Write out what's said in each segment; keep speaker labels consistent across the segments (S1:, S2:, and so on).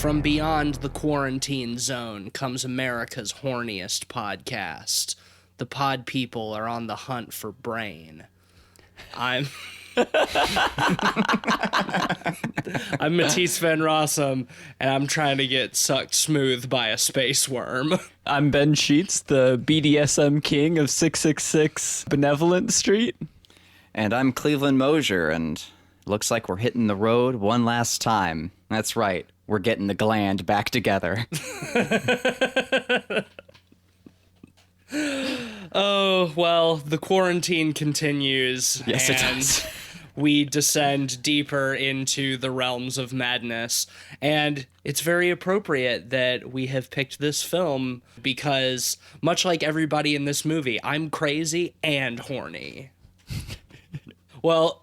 S1: From beyond the quarantine zone comes America's horniest podcast. The pod people are on the hunt for brain. I'm Matisse Van Rossum, and I'm trying to get sucked smooth by a space worm.
S2: I'm Ben Sheets, the BDSM king of 666 Benevolent Street.
S3: And I'm Cleveland Mosier, and looks like we're hitting the road one last time. That's right, we're getting the gland back together.
S1: Oh, well, the quarantine continues.
S3: Yes, it does.
S1: We descend deeper into the realms of madness. And it's very appropriate that we have picked this film because, much like everybody in this movie, I'm crazy and horny. Well,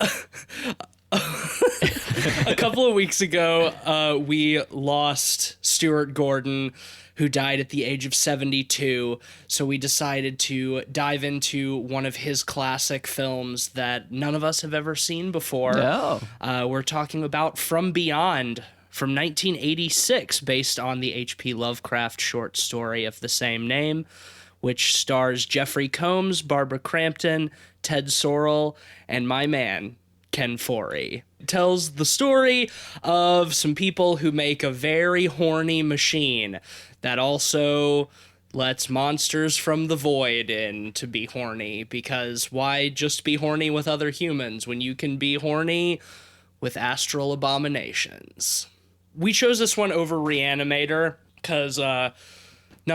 S1: a couple of weeks ago, we lost Stuart Gordon, who died at the age of 72. So we decided to dive into one of his classic films that none of us have ever seen before.
S2: No.
S1: We're talking about From Beyond from 1986, based on the H.P. Lovecraft short story of the same name, which stars Jeffrey Combs, Barbara Crampton, Ted Sorrell, and my man, Ken Foree. It tells the story of some people who make a very horny machine that also lets monsters from the void in to be horny, because why just be horny with other humans when you can be horny with astral abominations? We chose this one over Reanimator because none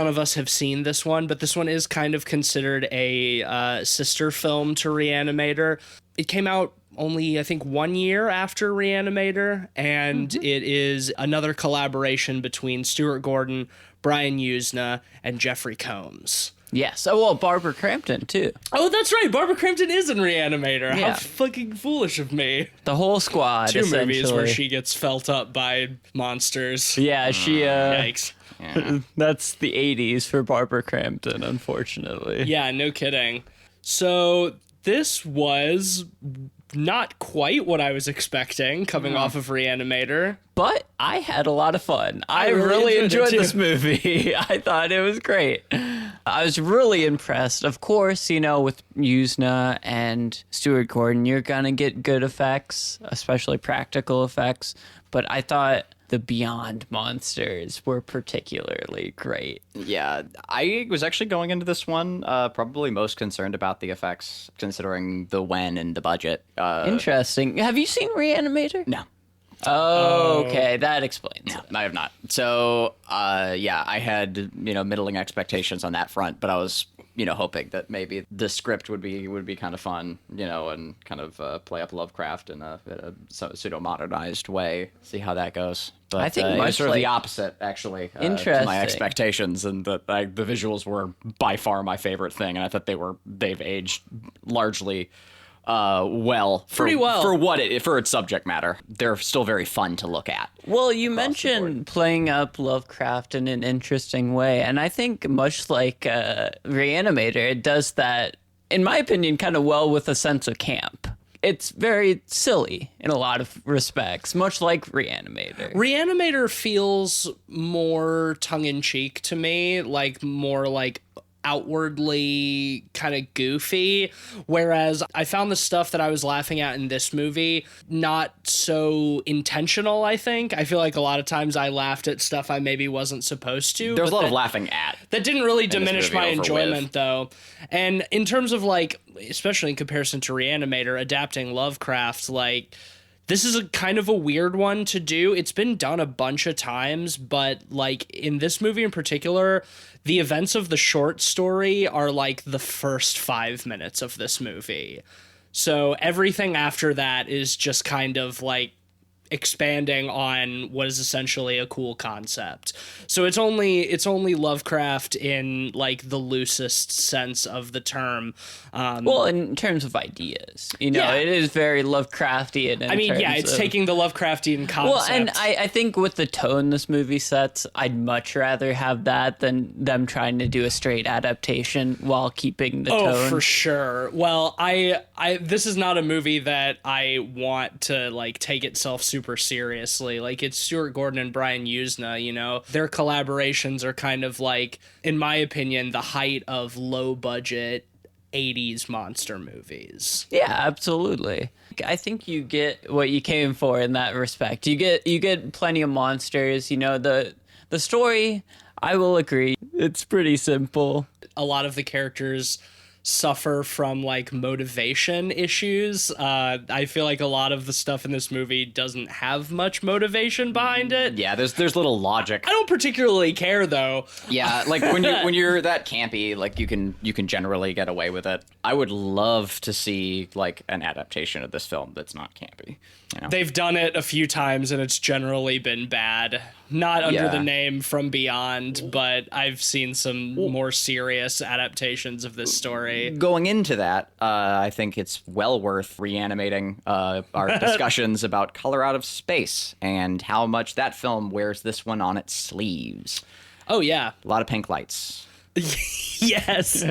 S1: of us have seen this one, but this one is kind of considered a sister film to Reanimator. It came out only, I think, 1 year after Reanimator, and it is another collaboration between Stuart Gordon, Brian Usna, and Jeffrey Combs.
S2: Yes. Oh, well, Barbara Crampton, too.
S1: Oh, that's right. Barbara Crampton is in Reanimator.
S2: Yeah.
S1: How fucking foolish of me.
S2: The whole squad,
S1: Two movies where
S2: essentially.
S1: she gets felt up by monsters.
S2: Yeah, she,
S1: Yikes.
S3: Yeah.
S2: that's the 80s for Barbara Crampton, unfortunately.
S1: Yeah, no kidding. So this was not quite what I was expecting coming off of Reanimator.
S2: But I had a lot of fun. I
S1: really
S2: really
S1: enjoyed
S2: enjoyed
S1: it,
S2: this
S1: too.
S2: movie. I thought it was great. I was really impressed. Of course, you know, with Usna and Stuart Gordon, you're going to get good effects, especially practical effects. But I thought the Beyond monsters were particularly great.
S3: Yeah, I was actually going into this one probably most concerned about the effects, considering the when and the budget.
S2: Interesting. Have you seen Reanimator?
S3: No.
S2: Oh, okay. That explains it.
S3: I have not. So, yeah, I had, middling expectations on that front, but I was, hoping that maybe the script would be kind of fun, and kind of play up Lovecraft in a pseudo-modernized way, see how that goes. But
S2: I think
S3: it was
S2: much
S3: sort of
S2: like-
S3: the opposite, actually, to
S2: Interesting.
S3: my expectations, and the visuals were by far my favorite thing, and I thought they've aged largely
S1: Pretty well.
S3: for its subject matter. They're still very fun to look at.
S2: Well, you mentioned playing up Lovecraft in an interesting way, and I think much like Reanimator, it does that, in my opinion, kind of well with a sense of camp. It's very silly in a lot of respects, much like Reanimator.
S1: Reanimator feels more tongue-in-cheek to me, more like outwardly kind of goofy, whereas I found the stuff that I was laughing at in this movie not so intentional. I feel like a lot of times I laughed at stuff I maybe wasn't supposed to.
S3: There's a
S1: but
S3: lot of laughing at.
S1: that didn't really diminish
S3: movie
S1: my
S3: over
S1: enjoyment,
S3: with.
S1: though. And in terms of, especially in comparison to Reanimator, adapting Lovecraft, this is a kind of a weird one to do. It's been done a bunch of times, but, in this movie in particular, the events of the short story are, the first 5 minutes of this movie. So everything after that is just kind of, expanding on what is essentially a cool concept. So it's only Lovecraft in the loosest sense of the term.
S2: Well, in terms of ideas,
S1: Yeah.
S2: it is very Lovecraftian.
S1: It's taking the Lovecraftian concept.
S2: Well, and I think with the tone this movie sets, I'd much rather have that than them trying to do a straight adaptation while keeping the tone.
S1: Oh, for sure. Well, I this is not a movie that I want to take itself super seriously. Like, it's Stuart Gordon and Brian Usna, you know? Their collaborations are kind of like, in my opinion, the height of low budget 80s monster movies.
S2: Yeah, absolutely. I think you get what you came for in that respect. You get plenty of monsters. You know, the story, I will agree, it's pretty simple.
S1: A lot of the characters suffer from like motivation issues. I feel like a lot of the stuff in this movie doesn't have much motivation behind it.
S3: Yeah, there's little logic.
S1: I don't particularly care though.
S3: Yeah, like when you're that campy, like you can generally get away with it. I would love to see like an adaptation of this film that's not campy. You know?
S1: They've done it a few times and it's generally been bad. Not under the name From Beyond, but I've seen some more serious adaptations of this story.
S3: Going into that, I think it's well worth reanimating our discussions about Color Out of Space and how much that film wears this one on its sleeves.
S1: Oh, yeah.
S3: A lot of pink lights.
S1: Yes.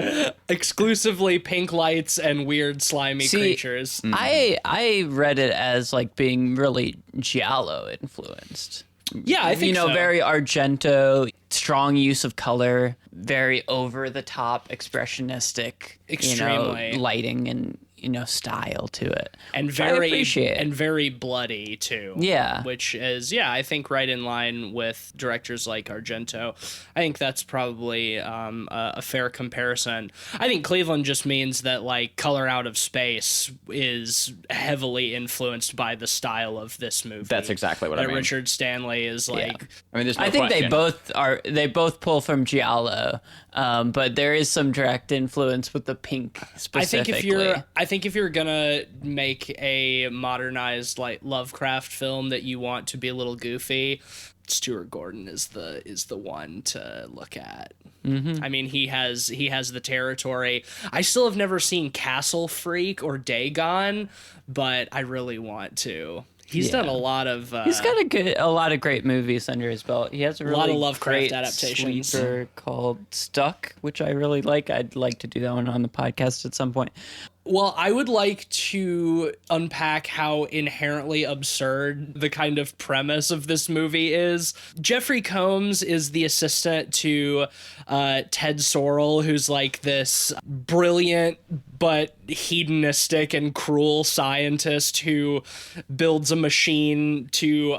S1: Exclusively pink lights and weird slimy creatures.
S2: I read it as like being really giallo influenced.
S1: Yeah, I think so.
S2: Very Argento, strong use of color, very over the top, expressionistic,
S1: Extremely.
S2: Lighting and style to it.
S1: And
S2: I appreciate it.
S1: very bloody too.
S2: Yeah.
S1: Which is, I think right in line with directors like Argento. I think that's probably a fair comparison. I think Cleveland just means that like Color Out of Space is heavily influenced by the style of this movie.
S3: That's exactly what I mean.
S1: Richard Stanley is like...
S3: I mean, there's no
S2: I think
S3: question.
S2: they both pull from giallo, but there is some direct influence with the pink specifically.
S1: I think if you're gonna make a modernized like Lovecraft film that you want to be a little goofy, Stuart Gordon is the one to look at. Mm-hmm. I mean, he has the territory. I still have never seen Castle Freak or Dagon, but I really want to. He's done a lot of.
S2: He's got a lot of great movies under his belt. He has a really
S1: lot of Lovecraft
S2: great
S1: adaptations.
S2: sleeper called Stuck, which I really like. I'd like to do that one on the podcast at some point.
S1: Well, I would like to unpack how inherently absurd the kind of premise of this movie is. Jeffrey Combs is the assistant to Ted Sorrell, who's like this brilliant but hedonistic and cruel scientist who builds a machine to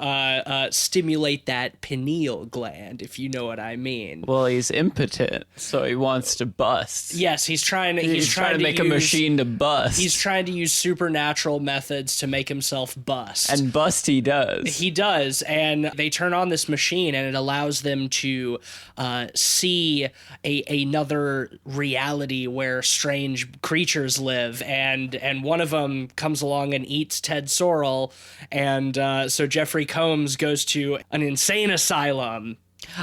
S1: stimulate that pineal gland, if you know what I mean.
S2: Well, he's impotent, so he wants to bust.
S1: Yes, he's trying to
S2: make
S1: use,
S2: a machine to bust.
S1: He's trying to use supernatural methods to make himself bust.
S2: And bust he does.
S1: He does, and they turn on this machine, and it allows them to see another reality where strange creatures live, and one of them comes along and eats Ted Sorrell, and so Jeffrey Combs goes to an insane asylum.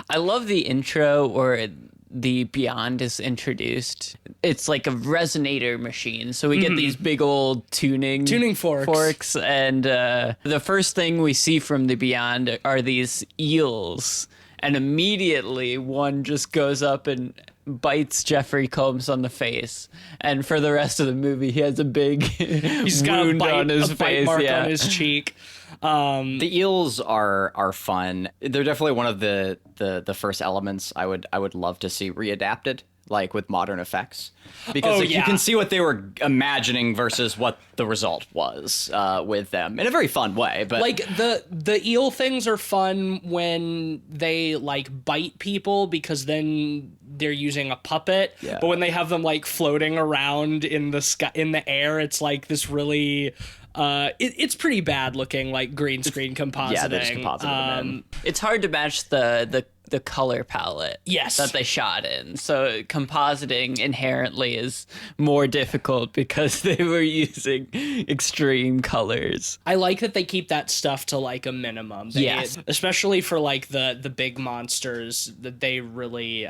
S2: I love the intro where the Beyond is introduced. It's like a resonator machine, so we get these big old tuning forks, and the first thing we see from the Beyond are these eels, and immediately one just goes up and bites Jeffrey Combs on the face, and for the rest of the movie he has a big
S1: He's got
S2: wound on his
S1: a
S2: face,
S1: bite mark on his cheek.
S3: The eels are fun. They're definitely one of the first elements I would love to see readapted, like with modern effects, because you can see what they were imagining versus what the result was with them in a very fun way. But
S1: like the eel things are fun when they like bite people, because then they're using a puppet.
S3: Yeah.
S1: But when they have them like floating around in the sky, in the air, it's like this really it's pretty bad looking, like green screen compositing.
S3: Yeah, they just composited them in.
S2: It's hard to match the color palette that they shot in. So compositing inherently is more difficult because they were using extreme colors.
S1: I like that they keep that stuff to like a minimum.
S2: Yes.
S1: Especially for like the big monsters, that they really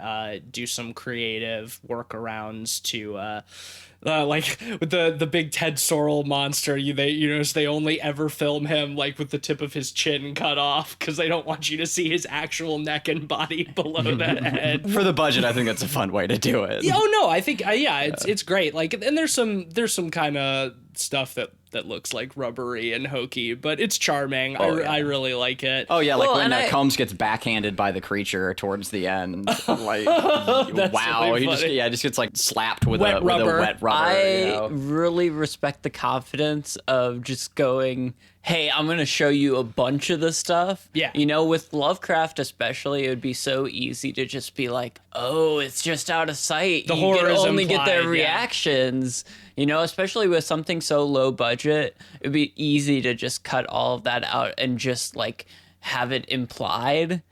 S1: do some creative workarounds to like with the big Ted Sorrell monster, they only ever film him like with the tip of his chin cut off, because they don't want you to see his actual neck and body below the head.
S3: For the budget, I think that's a fun way to do it.
S1: Oh no, I think it's great. Like, and there's some kind of stuff that that looks like rubbery and hokey, but it's charming.
S3: Oh, yeah.
S1: I really like it.
S3: Oh yeah, like
S2: Well,
S3: when
S2: and
S3: Combs gets backhanded by the creature towards the end. Like,
S1: That's
S3: wow,
S1: really
S3: he just
S1: funny.
S3: gets like slapped with
S1: Wet
S3: a
S1: rubber.
S3: wet rubber.
S2: I really respect the confidence of just going, hey, I'm going to show you a bunch of the stuff.
S1: Yeah.
S2: You know, with Lovecraft especially, it would be so easy to just be like, oh, it's just out of sight.
S1: The
S2: You
S1: horror
S2: can
S1: is
S2: only get their
S1: implied, yeah.
S2: reactions. You know, especially with something so low budget, it'd be easy to just cut all of that out and just like have it implied.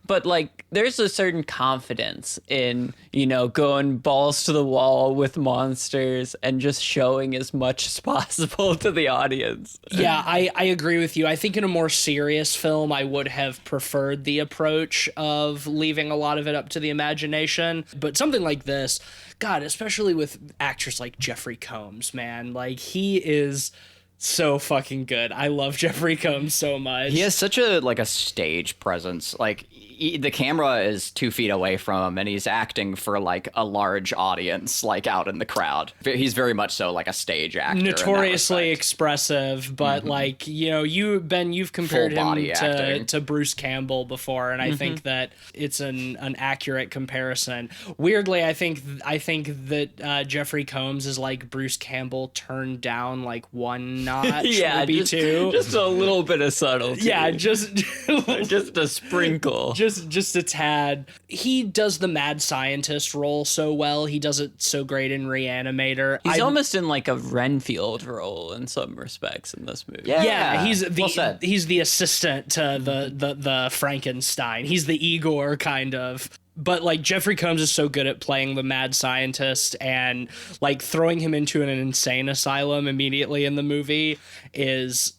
S2: But like, there's a certain confidence in, you know, going balls to the wall with monsters and just showing as much as possible to the audience.
S1: Yeah, I agree with you. I think in a more serious film, I would have preferred the approach of leaving a lot of it up to the imagination. But something like this, God, especially with actors like Jeffrey Combs, man, like he is so fucking good. I love Jeffrey Combs so much.
S3: He has such a stage presence. Like the camera is 2 feet away from him, and he's acting for like a large audience, like out in the crowd. He's very much so like a stage actor.
S1: Notoriously expressive, but like, you know, you've compared
S3: Full
S1: him
S3: body acting.
S1: to Bruce Campbell before, and I think that it's an accurate comparison. Weirdly, I think that Jeffrey Combs is like Bruce Campbell turned down like one notch,
S2: Yeah,
S1: maybe two.
S2: just a little bit of subtlety.
S1: Yeah, just
S2: just a sprinkle.
S1: just a tad. He does the mad scientist role so well. He does it so great in Reanimator.
S2: He's almost in like a Renfield role in some respects in this movie.
S1: Yeah, he's
S3: Well said.
S1: he's the assistant to the Frankenstein. He's the Igor kind of. But like Jeffrey Combs is so good at playing the mad scientist, and like throwing him into an insane asylum immediately in the movie is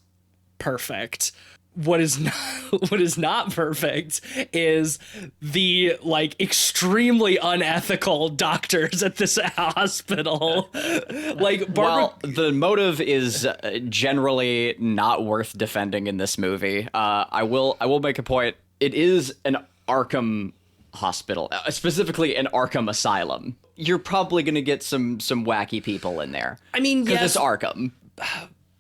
S1: perfect. What is not perfect is the like extremely unethical doctors at this hospital. Like Barbara.
S3: Well, the motive is generally not worth defending in this movie. I will make a point. It is an Arkham hospital, specifically an Arkham asylum. You're probably going to get some wacky people in there.
S1: I mean,
S3: because
S1: yes.
S3: it's Arkham.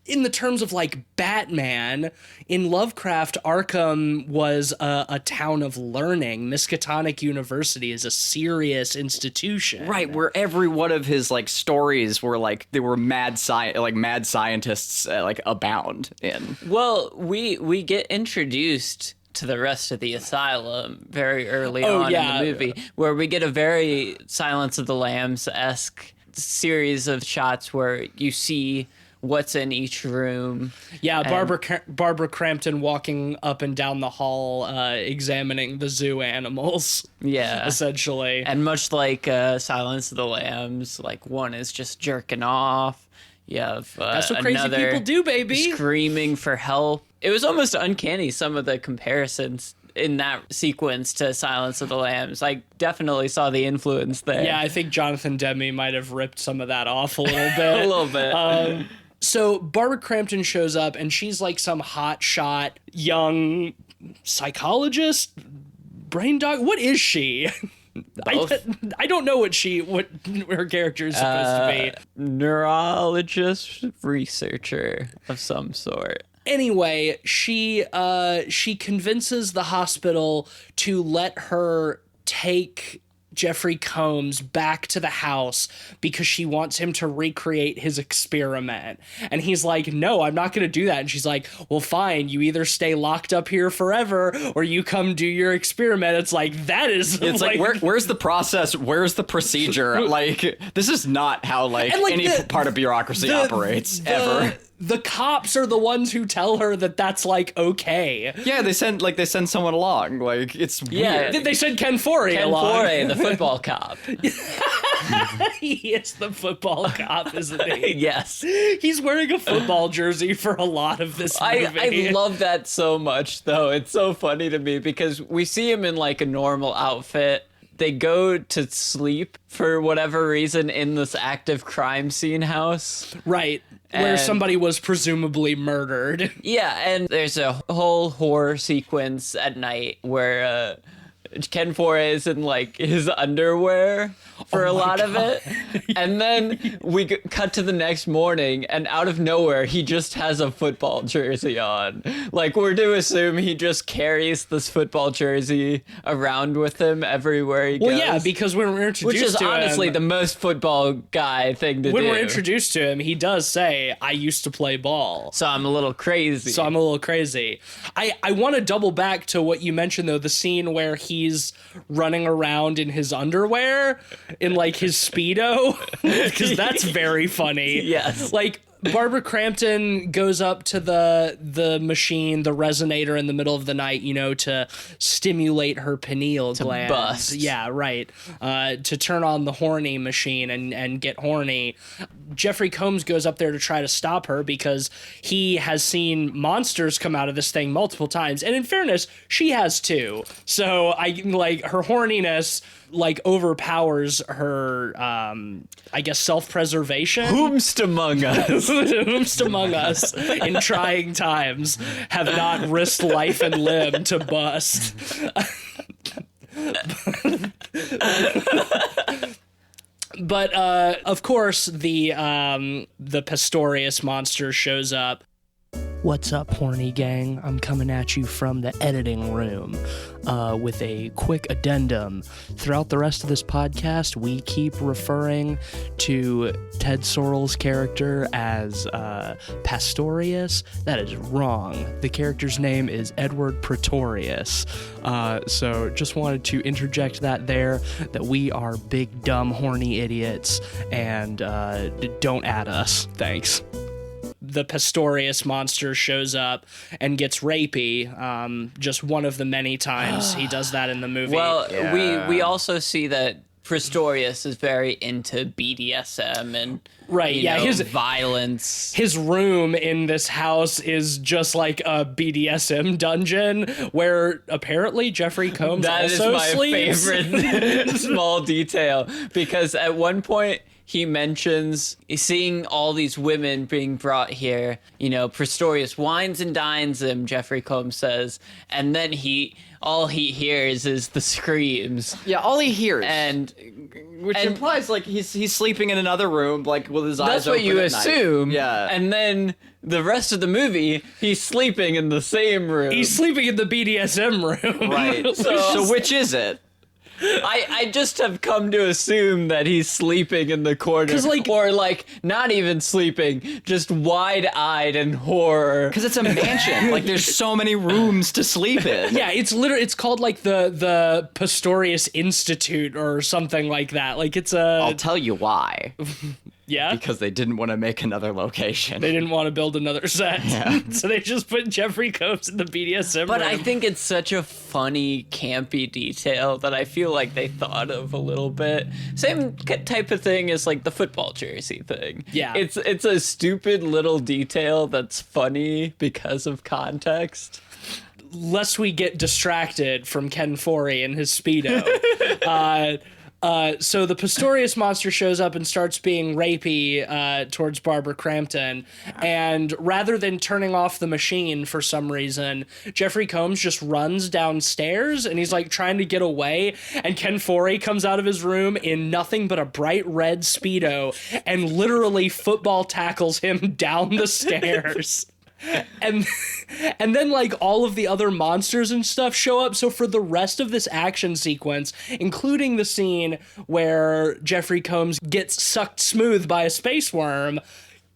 S1: In the terms of like Batman, in Lovecraft, Arkham was a town of learning. Miskatonic University is a serious institution.
S3: Right, where every one of his like stories were like they were mad scientists like abound in.
S2: Well, we get introduced to the rest of the asylum very early on in the movie, where we get a very Silence of the Lambs-esque series of shots where you see what's in each room.
S1: Yeah, Barbara Crampton walking up and down the hall, examining the zoo animals.
S2: Yeah,
S1: essentially.
S2: And much like Silence of the Lambs, like one is just jerking off. You have
S1: that's what crazy
S2: another
S1: people do, baby.
S2: Screaming for help. It was almost uncanny, some of the comparisons in that sequence to Silence of the Lambs. I definitely saw the influence there.
S1: Yeah, I think Jonathan Demme might have ripped some of that off a little bit.
S2: A little bit.
S1: So Barbara Crampton shows up, and she's like some hotshot young psychologist, brain dog. What is she? I don't know what her character is supposed to be.
S2: Neurologist, researcher of some sort.
S1: Anyway, she convinces the hospital to let her take Jeffrey Combs back to the house because she wants him to recreate his experiment. And he's like, no, I'm not going to do that. And she's like, well, fine. You either stay locked up here forever or you come do your experiment. It's like, that is...
S3: It's like where's the process? Where's the procedure? Like, this is not how any part of bureaucracy operates, ever.
S1: The cops are the ones who tell her that that's like okay.
S3: Yeah, they send someone along. Like it's weird.
S1: They sent Ken Forey along.
S2: Ken Forey, the football cop.
S1: He is the football cop, isn't he?
S2: Yes.
S1: He's wearing a football jersey for a lot of this movie.
S2: I love that so much, though. It's so funny to me because we see him in like a normal outfit. They go to sleep for whatever reason in this active crime scene house.
S1: Right. Where somebody was presumably murdered.
S2: Yeah, and there's a whole horror sequence at night where Ken Foree is in like his underwear for a lot of it. And then we cut to the next morning, and out of nowhere, he just has a football jersey on. Like, we're to assume he just carries this football jersey around with him everywhere he goes.
S1: Well, yeah, because when we're introduced
S2: which is
S1: to
S2: honestly
S1: him,
S2: the most football guy thing to do.
S1: when we're introduced to him, he does say, "I used to play ball."
S2: So I'm a little crazy.
S1: I want to double back to what you mentioned, though, the scene where he's running around in his underwear, in like his Speedo, because that's very funny.
S2: Yes.
S1: Like, Barbara Crampton goes up to the machine, the resonator in the middle of the night, you know, to stimulate her pineal gland.
S2: bust.
S1: Yeah, right. To turn on the horny machine and get horny. Jeffrey Combs goes up there to try to stop her because he has seen monsters come out of this thing multiple times. And in fairness, she has too. So her horniness like overpowers her, I guess, self-preservation.
S2: Whomst among us.
S1: Whomst among us in trying times have not risked life and limb to bust. But of course, the Pistorius monster shows up. What's up, horny gang? I'm coming at you from the editing room with a quick addendum. Throughout the rest of this podcast, we keep referring to Ted Sorrell's character as Pastorius. That is wrong. The character's name is Edward Pretorius. So just wanted to interject that we are big, dumb, horny idiots, and don't add us. Thanks. The Pistorius monster shows up and gets rapey. Just one of the many times he does that in the movie.
S2: Well, we also see that Pistorius is very into BDSM and
S1: his
S2: violence.
S1: His room in this house is just like a BDSM dungeon where apparently Jeffrey Combs also sleeps.
S2: That is my favorite small detail, because at one point he mentions seeing all these women being brought here. You know, Pistorius wines and dines them, Jeffrey Combs says, and then all he hears is the screams.
S3: Yeah, all he hears. Which
S2: And-
S3: implies like he's sleeping in another room, like with his eyes
S2: That's
S3: open
S2: what you
S3: at night.
S2: assume.
S3: Yeah.
S2: And then the rest of the movie, he's sleeping in the same room.
S1: He's sleeping in the BDSM room.
S3: Right. So which is it?
S2: I just have come to assume that he's sleeping in the corner.
S1: 'Cause, like-
S2: or like not even sleeping, just wide-eyed in horror.
S3: Because it's a mansion. Like there's so many rooms to sleep in.
S1: Yeah, it's called like the Pistorius Institute or something like that. Like it's a
S3: I'll tell you why.
S1: yeah.
S3: Because they didn't want to make another location.
S1: They didn't want to build another set, so they just put Jeffrey Combs in the BDSM
S2: But
S1: room.
S2: I think it's such a funny, campy detail that I feel like they thought of a little bit. Same type of thing as like the football jersey thing.
S1: Yeah.
S2: It's a stupid little detail that's funny because of context.
S1: Lest we get distracted from Ken Foree and his Speedo. So the Pistorius monster shows up and starts being rapey towards Barbara Crampton, and rather than turning off the machine for some reason, Jeffrey Combs just runs downstairs and he's like trying to get away, and Ken Foree comes out of his room in nothing but a bright red Speedo and literally football tackles him down the stairs. And then like all of the other monsters and stuff show up. So for the rest of this action sequence, including the scene where Jeffrey Combs gets sucked smooth by a space worm,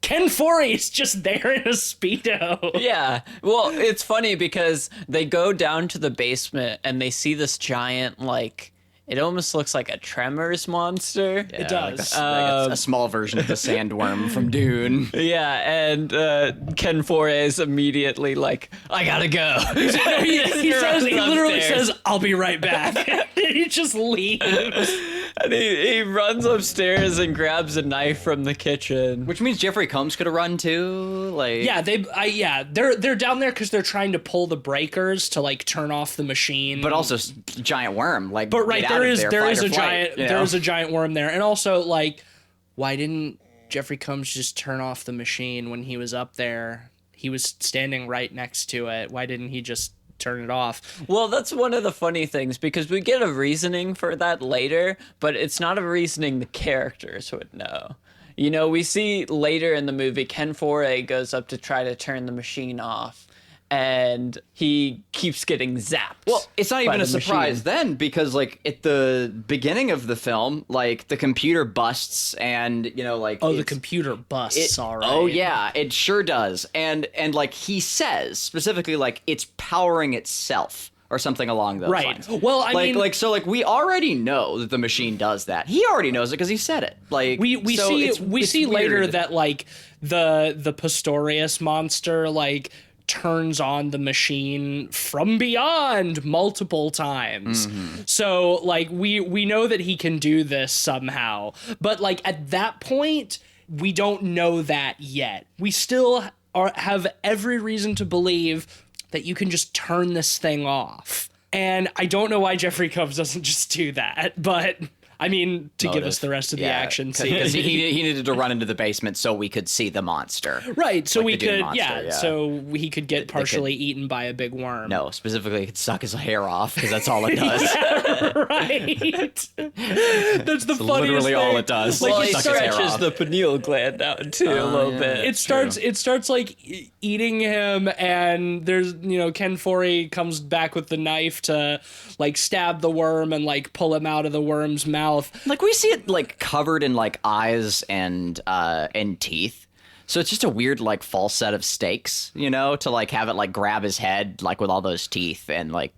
S1: Ken Foree is just there in a Speedo.
S2: Yeah. Well, it's funny because they go down to the basement and they see this giant, like, it almost looks like a Tremors monster.
S1: It does.
S3: Like a small version of the sandworm from Dune.
S2: Yeah, and Ken Foree is immediately like, I gotta go.
S1: he literally
S2: upstairs.
S1: says, "I'll be right back." He just leaves.
S2: And he runs upstairs and grabs a knife from the kitchen.
S3: Which means Jeffrey Combs could have run too. Like
S1: Yeah, they're down there because they're trying to pull the breakers to like turn off the machine.
S3: But also giant worm. Like
S1: But right,
S3: get out
S1: there
S3: of
S1: is
S3: there,
S1: there
S3: fight
S1: is
S3: or
S1: a
S3: flight,
S1: giant
S3: you know?
S1: there is a giant worm there, and also like, why didn't Jeffrey Combs just turn off the machine when he was up there? He was standing right next to it. Why didn't he just turn it off.
S2: Well, that's one of the funny things, because we get a reasoning for that later, but it's not a reasoning the characters would know. You know, we see later in the movie, Ken Foray goes up to try to turn the machine off, and he keeps getting zapped.
S3: Well, it's not even
S2: by
S3: a
S2: the
S3: surprise
S2: machine.
S3: then, because like at the beginning of the film, like the computer busts, and you know, like
S1: Oh, the computer busts, all right.
S3: Oh yeah, it sure does. And like he says specifically, like it's powering itself or something along those
S1: Right.
S3: lines.
S1: Well, I mean,
S3: so we already know that the machine does that. He already knows it because he said it. Like
S1: we
S3: so
S1: see
S3: it's
S1: we see later
S3: weird.
S1: that like the Pistorius monster like turns on the machine from beyond multiple times. So like we know that he can do this somehow. But like at that point, we don't know that yet. We still have every reason to believe that you can just turn this thing off. And I don't know why Jeffrey Combs doesn't just do that, but I mean, to give us the rest of the action scene.
S3: because he needed to run into the basement so we could see the monster.
S1: Right, so
S3: Like
S1: we
S3: the Doom
S1: could,
S3: monster, yeah.
S1: so he could get partially eaten by a big worm.
S3: No, specifically, he could suck his hair off because that's all it does.
S1: Right. That's the funniest
S3: Literally
S1: thing.
S3: all it does.
S1: Like,
S2: Well,
S1: he
S2: he
S3: sucks his hair
S2: stretches
S3: off.
S2: the pineal gland out too a little bit.
S1: It starts like eating him, and there's Ken Foree comes back with the knife to like stab the worm and like pull him out of the worm's mouth.
S3: Like we see it like covered in like eyes and teeth. So it's just a weird like false set of stakes, to like have it like grab his head like with all those teeth and like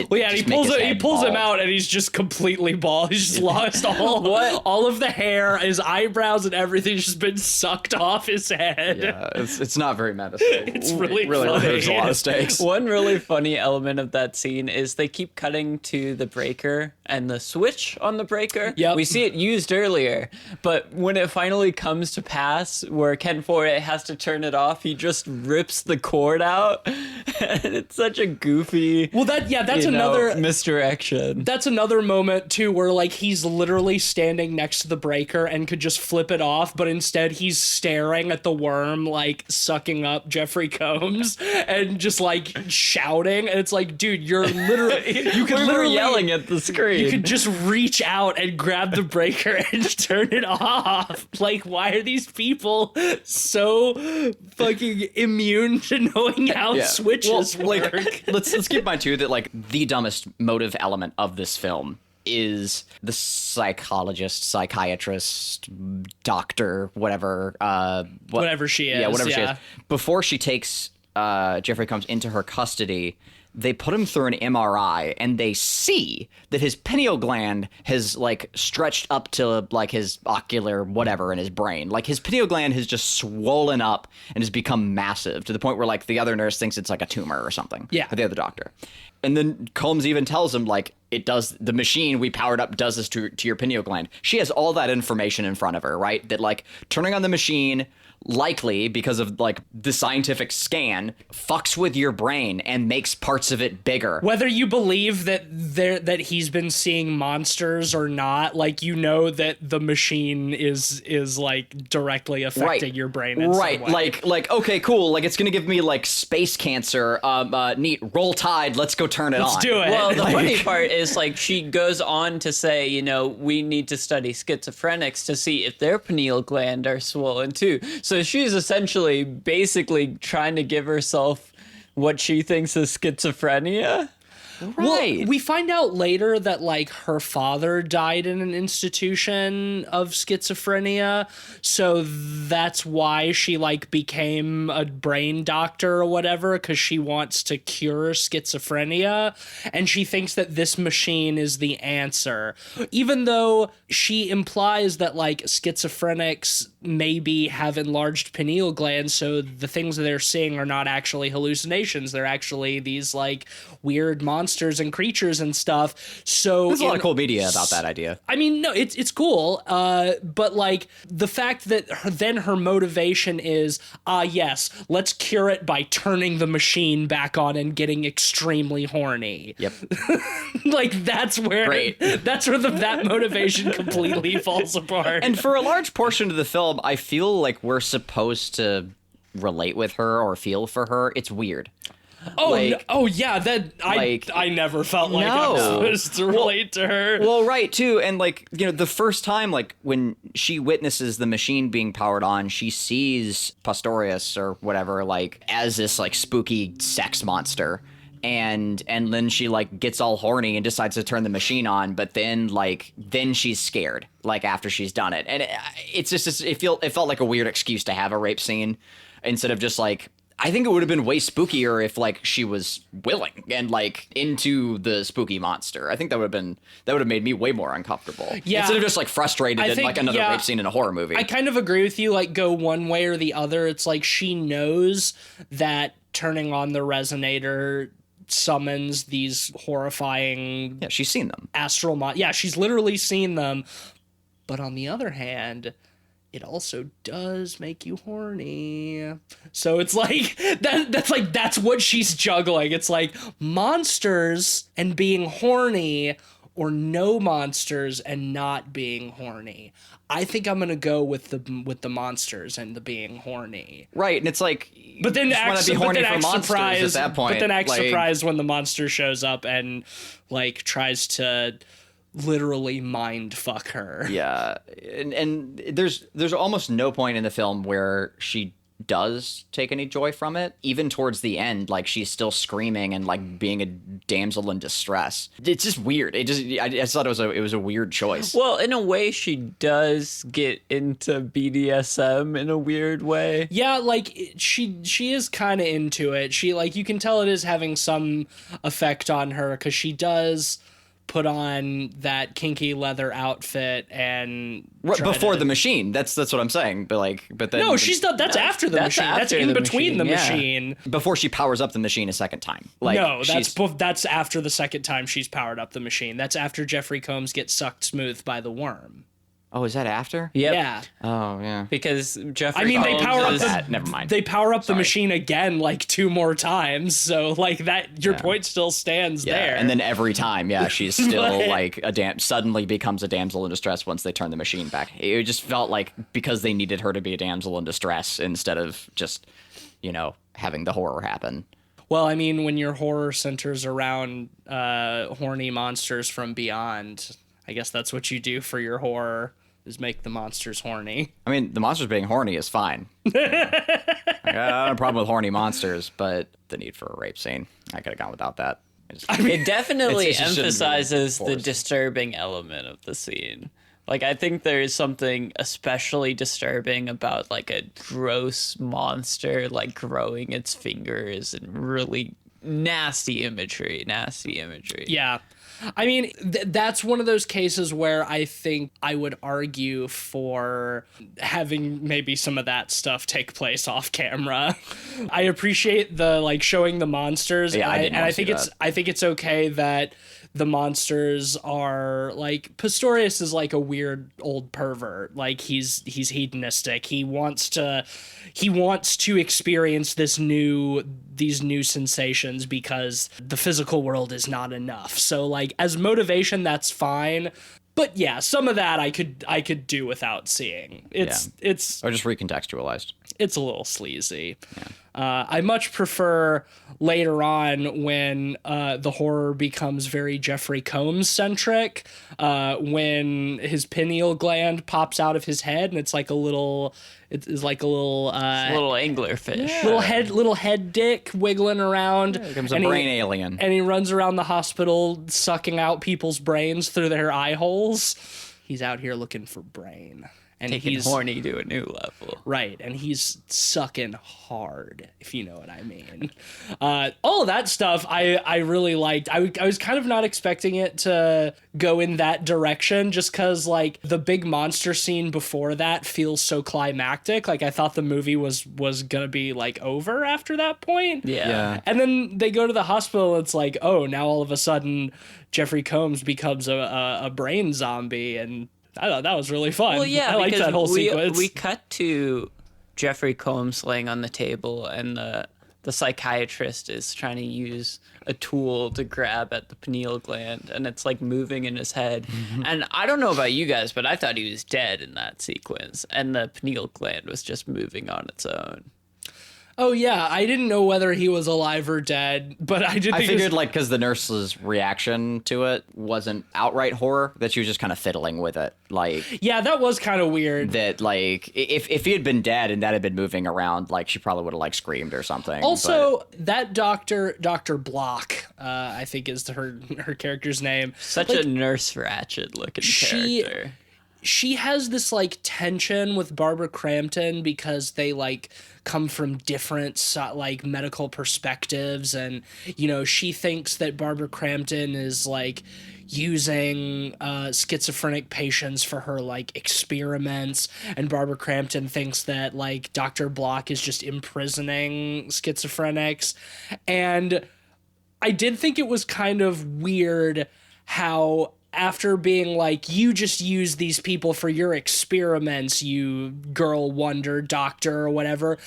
S1: Well, yeah, and
S3: just
S1: he
S3: make his
S1: he
S3: head
S1: pulls him
S3: bald.
S1: out, and he's just completely bald. He's just lost all of the hair, his eyebrows, and everything's just been sucked off his head.
S3: Yeah, it's not very menacing.
S1: It's really
S3: really
S1: funny.
S3: there's a lot of stakes.
S2: One really funny element of that scene is they keep cutting to the breaker and the switch on the breaker.
S1: Yep.
S2: We see it used earlier, but when it finally comes to pass where Ken Foray has to turn it off, he just rips the cord out. It's such a goofy
S1: Well, that's another
S2: misdirection.
S1: That's another moment too where like he's literally standing next to the breaker and could just flip it off, but instead he's staring at the worm like sucking up Jeffrey Combs and just like shouting, and it's like, dude, you're literally you could
S2: We were
S1: literally
S2: yelling at the screen.
S1: you could just reach out and grab the breaker and turn it off. Like, why are these people so fucking immune to knowing how switches work?
S3: Like, let's keep in mind too that like the dumbest motive element of this film is the psychologist, psychiatrist, doctor, whatever,
S1: Whatever she is.
S3: Yeah, whatever she is. Before she takes Jeffrey Combs into her custody, they put him through an MRI, and they see that his pineal gland has like stretched up to like his ocular whatever in his brain. Like his pineal gland has just swollen up and has become massive to the point where like the other nurse thinks it's like a tumor or something.
S1: Yeah.
S3: Or the other doctor. And then Combs even tells him like it does, the machine we powered up does this to your pineal gland. She has all that information in front of her, right? That like turning on the machine, likely because of like the scientific scan, fucks with your brain and makes parts of it bigger.
S1: Whether you believe that he's been seeing monsters or not, like that the machine is like directly affecting your brain in some way.
S3: Like okay, cool, like it's gonna give me like space cancer. Neat, roll tide, let's go turn it on.
S1: Let's do it.
S2: Well, the funny part is like she goes on to say, we need to study schizophrenics to see if their pineal gland are swollen too. So she's essentially basically trying to give herself what she thinks is schizophrenia.
S3: Right.
S1: Well, we find out later that like her father died in an institution of schizophrenia, so that's why she like became a brain doctor or whatever, because she wants to cure schizophrenia, and she thinks that this machine is the answer, even though she implies that like schizophrenics maybe have enlarged pineal glands, so the things that they're seeing are not actually hallucinations, they're actually these like weird monsters and creatures and stuff. So
S3: There's a lot of cool media about that idea.
S1: I mean, no, it's cool, but like the fact that her motivation is, yes, let's cure it by turning the machine back on and getting extremely horny.
S3: Yep.
S1: Like that's where
S3: Great.
S1: that motivation completely falls apart.
S3: And for a large portion of the film, I feel like we're supposed to relate with her or feel for her. It's weird.
S1: Oh,
S3: like,
S1: no, oh yeah, that I never felt like I was
S3: No.
S1: supposed to relate to her.
S3: Well, right, too. And, like, you know, the first time, like, when she witnesses the machine being powered on, she sees Pastorius or whatever, like, as this, like, spooky sex monster. And then she, like, gets all horny and decides to turn the machine on, but then she's scared, like, after she's done it. And it's just, it felt like a weird excuse to have a rape scene instead of just, like, I think it would have been way spookier if, like, she was willing and, like, into the spooky monster. I think that would have made me way more uncomfortable.
S1: Yeah.
S3: Instead of just, like, frustrated at, like, another rape scene in a horror movie.
S1: I kind of agree with you, like, go one way or the other. It's like she knows that turning on the resonator summons these horrifying...
S3: Yeah, she's seen them.
S1: Astral... Yeah, she's literally seen them. But on the other hand... it also does make you horny. So it's like that's what she's juggling. It's like monsters and being horny, or no monsters and not being horny. I think I'm gonna go with the monsters and the being horny.
S3: Right, and it's like,
S1: but then act surprised
S3: at that point.
S1: But then act
S3: like,
S1: surprised when the monster shows up and like tries to literally mind fuck her.
S3: Yeah, and there's almost no point in the film where she does take any joy from it. Even towards the end, like, she's still screaming and, like, being a damsel in distress. It's just weird. I just thought it was a weird choice.
S2: Well, in a way, she does get into BDSM in a weird way.
S1: Yeah, like she is kind of into it. She, like, you can tell it is having some effect on her because she does put on that kinky leather outfit and
S3: before the machine. That's what I'm saying. But then
S1: no, she's not. That's after the machine. That's in between the machine.
S3: Before she powers up the machine a second time. Like,
S1: no, that's after the second time she's powered up the machine. That's after Jeffrey Combs gets sucked smooth by the worm.
S3: Oh, is that after?
S2: Yep.
S1: Yeah.
S3: Oh, yeah.
S2: Because Jeffrey.
S1: I mean, they power up
S3: that. Never mind.
S1: They power up the machine again like 2 more times, so like that. Your point still stands there.
S3: And then every time, she's still like suddenly becomes a damsel in distress once they turn the machine back. It just felt like because they needed her to be a damsel in distress instead of just, having the horror happen.
S1: Well, I mean, when your horror centers around horny monsters from beyond, I guess that's what you do for your horror. Is make the monsters horny.
S3: I mean, the monsters being horny is fine. I don't have a problem with horny monsters, but the need for a rape scene, I could have gone without that.
S2: It definitely
S3: it just
S2: emphasizes the
S3: forced.
S2: disturbing element of the scene. Like, I think there is something especially disturbing about, like, a gross monster, like, growing its fingers and really nasty imagery.
S1: Yeah. I mean, that's one of those cases where I think I would argue for having maybe some of that stuff take place off camera. I appreciate the, like, showing the monsters.
S3: Yeah,
S1: I think it's okay that the monsters are like Pastorius is like a weird old pervert. Like he's hedonistic. He wants to experience these new sensations because the physical world is not enough. So like as motivation, that's fine. But yeah, some of that I could do without seeing. It's
S3: or just recontextualized.
S1: It's a little sleazy. Yeah. I much prefer later on when the horror becomes very Jeffrey Combs centric, when his pineal gland pops out of his head and it's like a little little anglerfish, little head dick wiggling around.
S3: Yeah, becomes a brain alien,
S1: and he runs around the hospital sucking out people's brains through their eye holes. He's out here looking for brain. And
S2: he's horny to a new level.
S1: Right, and he's sucking hard, if you know what I mean. All of that stuff I really liked. I was kind of not expecting it to go in that direction just because, like, the big monster scene before that feels so climactic. Like, I thought the movie was going to be, like, over after that point.
S2: Yeah.
S1: And then they go to the hospital, and it's like, oh, now all of a sudden Jeffrey Combs becomes a brain zombie, and I thought that was really fun.
S2: Well, yeah,
S1: I like that whole sequence.
S2: We cut to Jeffrey Combs laying on the table, and the psychiatrist is trying to use a tool to grab at the pineal gland, and it's like moving in his head. Mm-hmm. And I don't know about you guys, but I thought he was dead in that sequence, and the pineal gland was just moving on its own.
S1: Oh yeah, I didn't know whether he was alive or dead, but I did.
S3: I
S1: Think
S3: figured, like, because the nurse's reaction to it wasn't outright horror, that she was just kind of fiddling with it. Like,
S1: yeah, that was kind of weird.
S3: that, like, if he had been dead and that had been moving around, like, she probably would have, like, screamed or something.
S1: Also, that Dr. Block, I think is her character's name.
S2: Such a Nurse Ratched looking character.
S1: She has this like tension with Barbara Crampton because they like come from different like medical perspectives, and she thinks that Barbara Crampton is like using schizophrenic patients for her like experiments, and Barbara Crampton thinks that like Dr. Block is just imprisoning schizophrenics. And I did think it was kind of weird how, after being like, you just use these people for your experiments, you girl wonder doctor or whatever,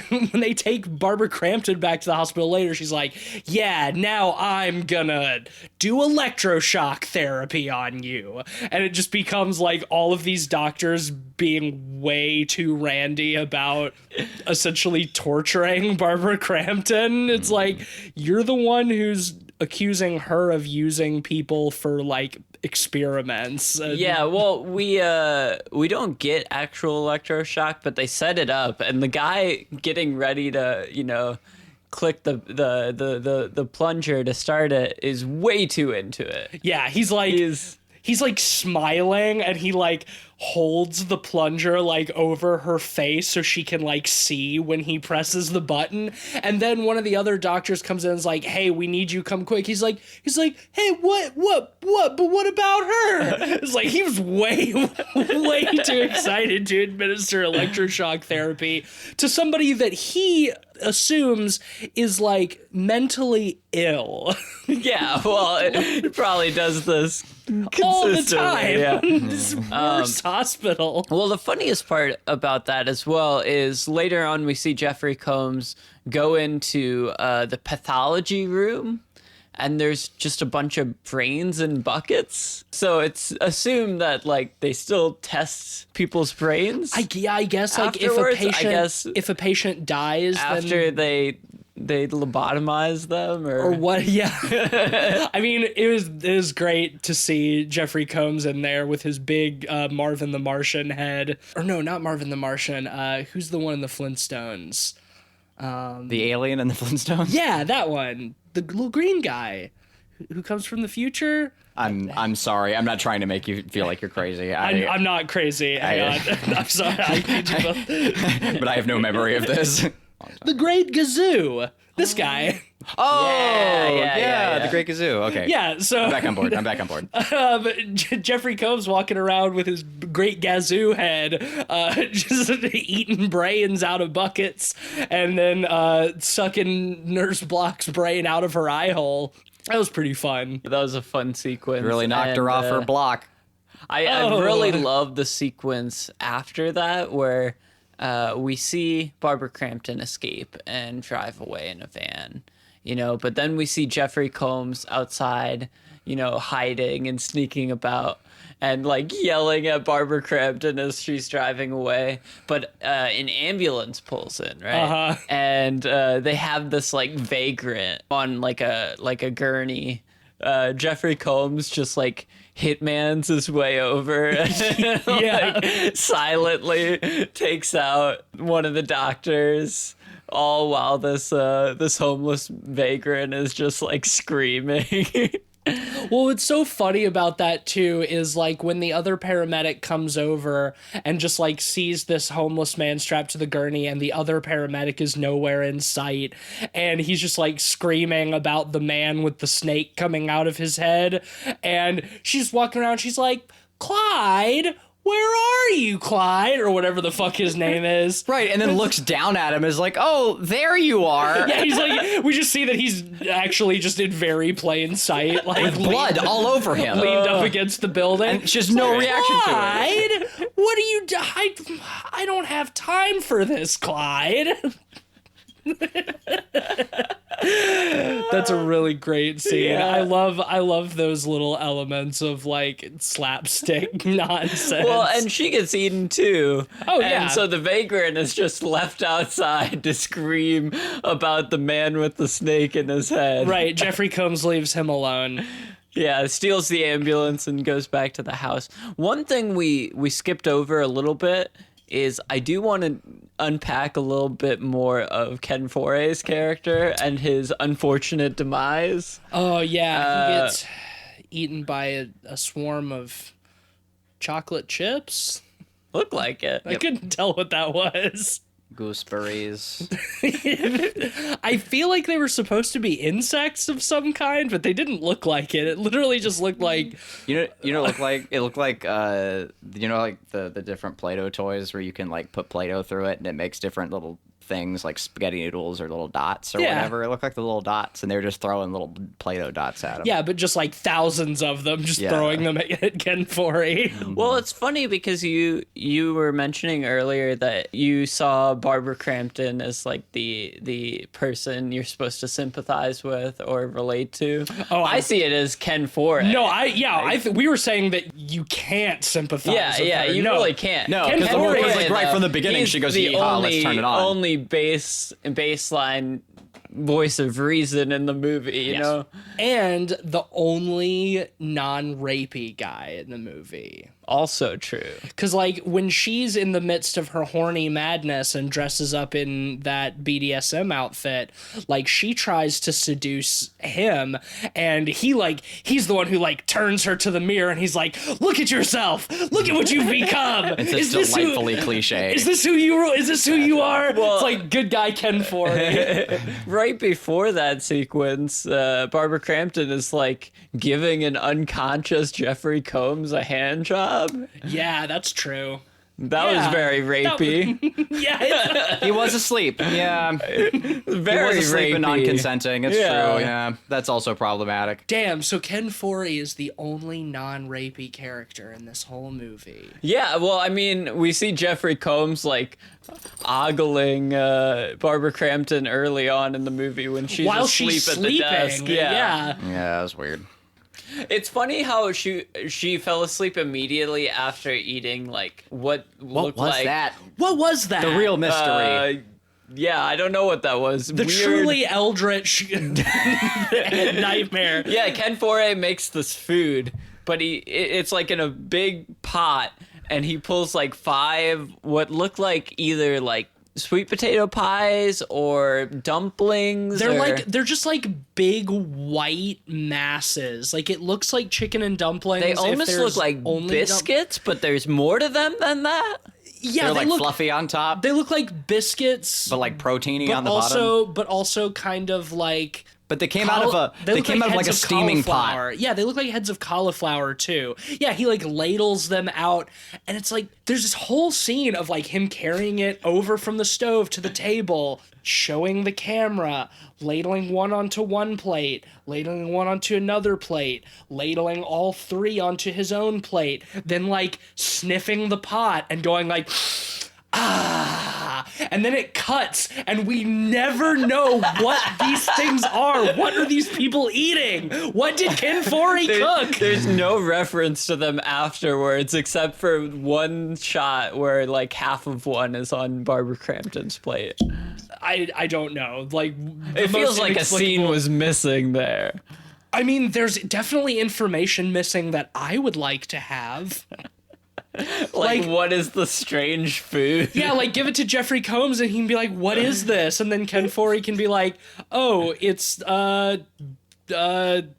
S1: when they take Barbara Crampton back to the hospital later, she's like, yeah, now I'm gonna do electroshock therapy on you. And it just becomes like all of these doctors being way too randy about essentially torturing Barbara Crampton. It's like, you're the one who's accusing her of using people for like experiments.
S2: Yeah, well, we don't get actual electroshock, but they set it up, and the guy getting ready to click the plunger to start it is way too into it.
S1: Yeah, he's like smiling, and he like holds the plunger like over her face so she can like see when he presses the button. And then one of the other doctors comes in and is like, hey, we need you, come quick. He's like, hey, what, but what about her? It's like, he was way too excited to administer electroshock therapy to somebody that he assumes is like mentally ill.
S2: Yeah, well, it probably does this
S1: all the
S2: consistently,
S1: time.
S2: yeah.
S1: This worst hospital.
S2: Well, the funniest part about that as well is later on we see Jeffrey Combs go into the pathology room, and there's just a bunch of brains in buckets. So it's assumed that like they still test people's brains.
S1: I guess like if a patient dies
S2: after
S1: then...
S2: they lobotomize them
S1: or what. Yeah. I mean, it was great to see Jeffrey Combs in there with his big Marvin the Martian head. Or no, not Marvin the Martian. Who's the one in the Flintstones?
S3: The alien in the Flintstones?
S1: Yeah, that one. The little green guy who comes from the future.
S3: I'm sorry. I'm not trying to make you feel like you're crazy.
S1: I'm not crazy. Hang on. I'm sorry.
S3: But I have no memory of this.
S1: The Great Gazoo. This guy.
S3: Oh,
S2: yeah.
S3: The Great Gazoo. Okay.
S1: Yeah, so...
S3: I'm back on board.
S1: Jeffrey Combs walking around with his great Gazoo head, just eating brains out of buckets, and then sucking Nurse Block's brain out of her eye hole. That was pretty fun.
S2: That was a fun sequence.
S3: Really knocked her off her block.
S2: I really love the sequence after that where we see Barbara Crampton escape and drive away in a van, but then we see Jeffrey Combs outside, hiding and sneaking about and like yelling at Barbara Crampton as she's driving away. But an ambulance pulls in, right?
S1: Uh-huh.
S2: And they have this like vagrant on like a gurney. Jeffrey Combs just like hitmans his way over and like silently takes out one of the doctors, all while this homeless vagrant is just like screaming.
S1: Well, what's so funny about that too is like when the other paramedic comes over and just like sees this homeless man strapped to the gurney, and the other paramedic is nowhere in sight, and he's just like screaming about the man with the snake coming out of his head, and she's walking around, she's like, Clyde, where are you, Clyde? Or whatever the fuck his name is.
S3: Right, and then looks down at him, is like, oh, there you are.
S1: Yeah, he's like, we just see that he's actually just in very plain sight. Like,
S3: with blood all over him.
S1: Leaned up against the building.
S3: And just no reaction to it.
S1: Clyde, what are you I don't have time for this, Clyde. That's a really great scene.
S2: Yeah.
S1: I love those little elements of like slapstick nonsense.
S2: Well, and she gets eaten too.
S1: Oh, yeah.
S2: And so the vagrant is just left outside to scream about the man with the snake in his head.
S1: right, Jeffrey Combs leaves him alone.
S2: Yeah, steals the ambulance and goes back to the house. One thing we skipped over a little bit is I do want to unpack a little bit more of Ken Foray's character and his unfortunate demise.
S1: Oh yeah, he gets eaten by a swarm of chocolate chips.
S2: Look like it.
S1: I couldn't tell what that was.
S3: Gooseberries.
S1: I feel like they were supposed to be insects of some kind, but they didn't look like it. It literally just looked like
S3: You know, it looked like like the different Play-Doh toys where you can like put Play-Doh through it and it makes different little things like spaghetti noodles or little dots or
S1: Yeah.
S3: whatever. It looked like the little dots, and they were just throwing little Play-Doh dots at him.
S1: yeah, but just like thousands of them, just
S3: Yeah.
S1: throwing them at Ken Forey.
S2: Well, it's funny because you were mentioning earlier that you saw Barbara Crampton as like the person you're supposed to sympathize with or relate to.
S1: Oh,
S2: I see it as Ken Foray.
S1: No, we were saying that you can't sympathize.
S2: Yeah,
S1: with
S2: yeah,
S1: her.
S2: you
S1: No.
S2: really can't.
S3: No,
S1: Ken
S3: because the movie was
S1: Forey,
S3: like right from the beginning.
S2: He's
S3: She goes,
S2: the
S3: "Yeehaw, let's turn it on."
S2: only baseline voice of reason in the movie, you know?
S1: And the only non-rapey guy in the movie.
S2: Also true.
S1: Because, like, when she's in the midst of her horny madness and dresses up in that BDSM outfit, like, she tries to seduce him, and he's the one who, like, turns her to the mirror, and he's like, look at yourself! Look at what you've become!
S3: It's just delightfully cliche.
S1: Is this who you are?
S2: Well-
S1: it's like, good guy Ken Forey.
S2: Right before that sequence, Barbara Crampton is like giving an unconscious Jeffrey Combs a hand job.
S1: Yeah, that's true.
S2: That was
S1: Yeah.
S2: very rapey.
S1: Yeah,
S3: He was asleep. Yeah,
S2: Very
S3: he was asleep
S2: rapey.
S3: and non-consenting. It's
S2: Yeah.
S3: true. Yeah, that's also problematic.
S1: damn, so Ken Forey is the only non-rapey character in this whole movie.
S2: Yeah, well, I mean, we see Jeffrey Combs like ogling Barbara Crampton early on in the movie when she's
S1: While
S2: asleep
S1: she's
S2: at
S1: sleeping.
S2: the desk.
S1: Yeah.
S3: Yeah, that was weird.
S2: It's funny how she fell asleep immediately after eating like what
S3: What
S2: looked
S3: was
S2: like
S3: that?
S1: What was that?
S3: The real mystery.
S2: Yeah, I don't know what that was.
S1: The
S2: Weird.
S1: truly eldritch nightmare.
S2: Yeah, Ken Foray makes this food, but it's like in a big pot, and he pulls like 5 what look like either like sweet potato pies or dumplings.
S1: They're just like big white masses. Like it looks like chicken and dumplings.
S2: They
S1: if
S2: almost
S1: there's
S2: look like
S1: only
S2: biscuits, but there's more to them than that.
S1: Yeah,
S3: They're
S1: they
S3: like
S1: look
S3: fluffy on top,
S1: They look like biscuits,
S3: but like proteiny
S1: but
S3: on the bottom.
S1: but also kind of like.
S3: But they came out of like a steaming pot.
S1: Yeah, they look like heads of cauliflower too. Yeah, he like ladles them out, and it's like there's this whole scene of like him carrying it over from the stove to the table, showing the camera, ladling one onto one plate, ladling one onto another plate, ladling all 3 onto his own plate, then like sniffing the pot and going like, ah, and then it cuts, and we never know what these things are. What are these people eating? What did Ken Forey cook?
S2: There's no reference to them afterwards except for one shot where like half of one is on Barbara Crampton's plate.
S1: I don't know. Like
S2: It feels like a scene was missing there.
S1: I mean, there's definitely information missing that I would like to have.
S2: Like, what is the strange food?
S1: Yeah, like give it to Jeffrey Combs and he can be like, "What is this?" And then Ken Forey can be like, "Oh, it's